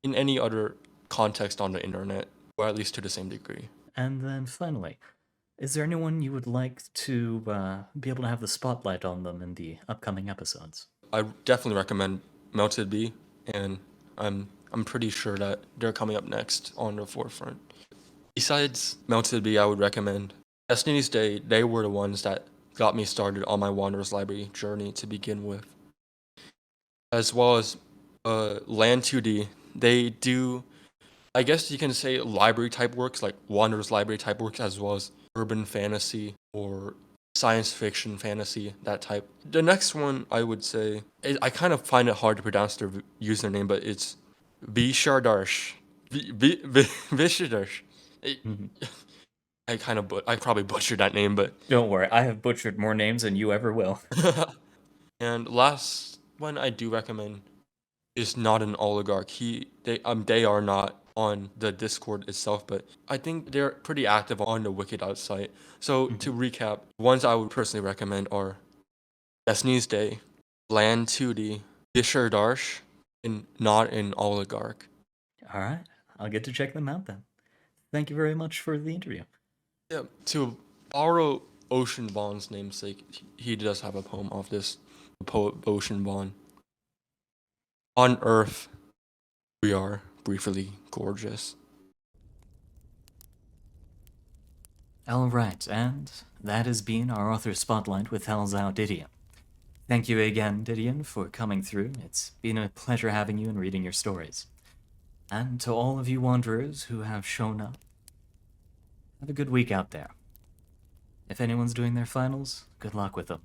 in any other context on the internet, or at least to the same degree. And then finally, is there anyone you would like to be able to have the spotlight on them in the upcoming episodes? I definitely recommend Melted Bee, and I'm pretty sure that they're coming up next on the forefront. Besides Melted Bee, I would recommend Destiny's Day. They were the ones that got me started on my Wanderer's Library journey to begin with. As well as Land 2D. They do, I guess you can say, library type works, like Wanderer's Library type works, as well as urban fantasy or science fiction fantasy, that type. The next one I would say, I kind of find it hard to pronounce their username, but it's Vishardarsh. Vishardarsh. I probably butchered that name, but Don't worry, I have butchered more names than you ever will. and last one I do recommend is Not an Oligarch. They are not on the Discord itself, but I think they're pretty active on the Wiki site. So to recap, ones I would personally recommend are Destiny's Day, Land 2D, Bishar Darsh, and Not an Oligarch. All right, I'll get to check them out then. Thank you very much for the interview. Yeah, to borrow Ocean Vaughn's namesake, he does have a poem of this, the poet Ocean Vaughn. On Earth, we are briefly gorgeous. All right, and that has been our author spotlight with lzhoudidion. Thank you again, Didion, for coming through. It's been a pleasure having you and reading your stories. And to all of you wanderers who have shown up, have a good week out there. If anyone's doing their finals, good luck with them.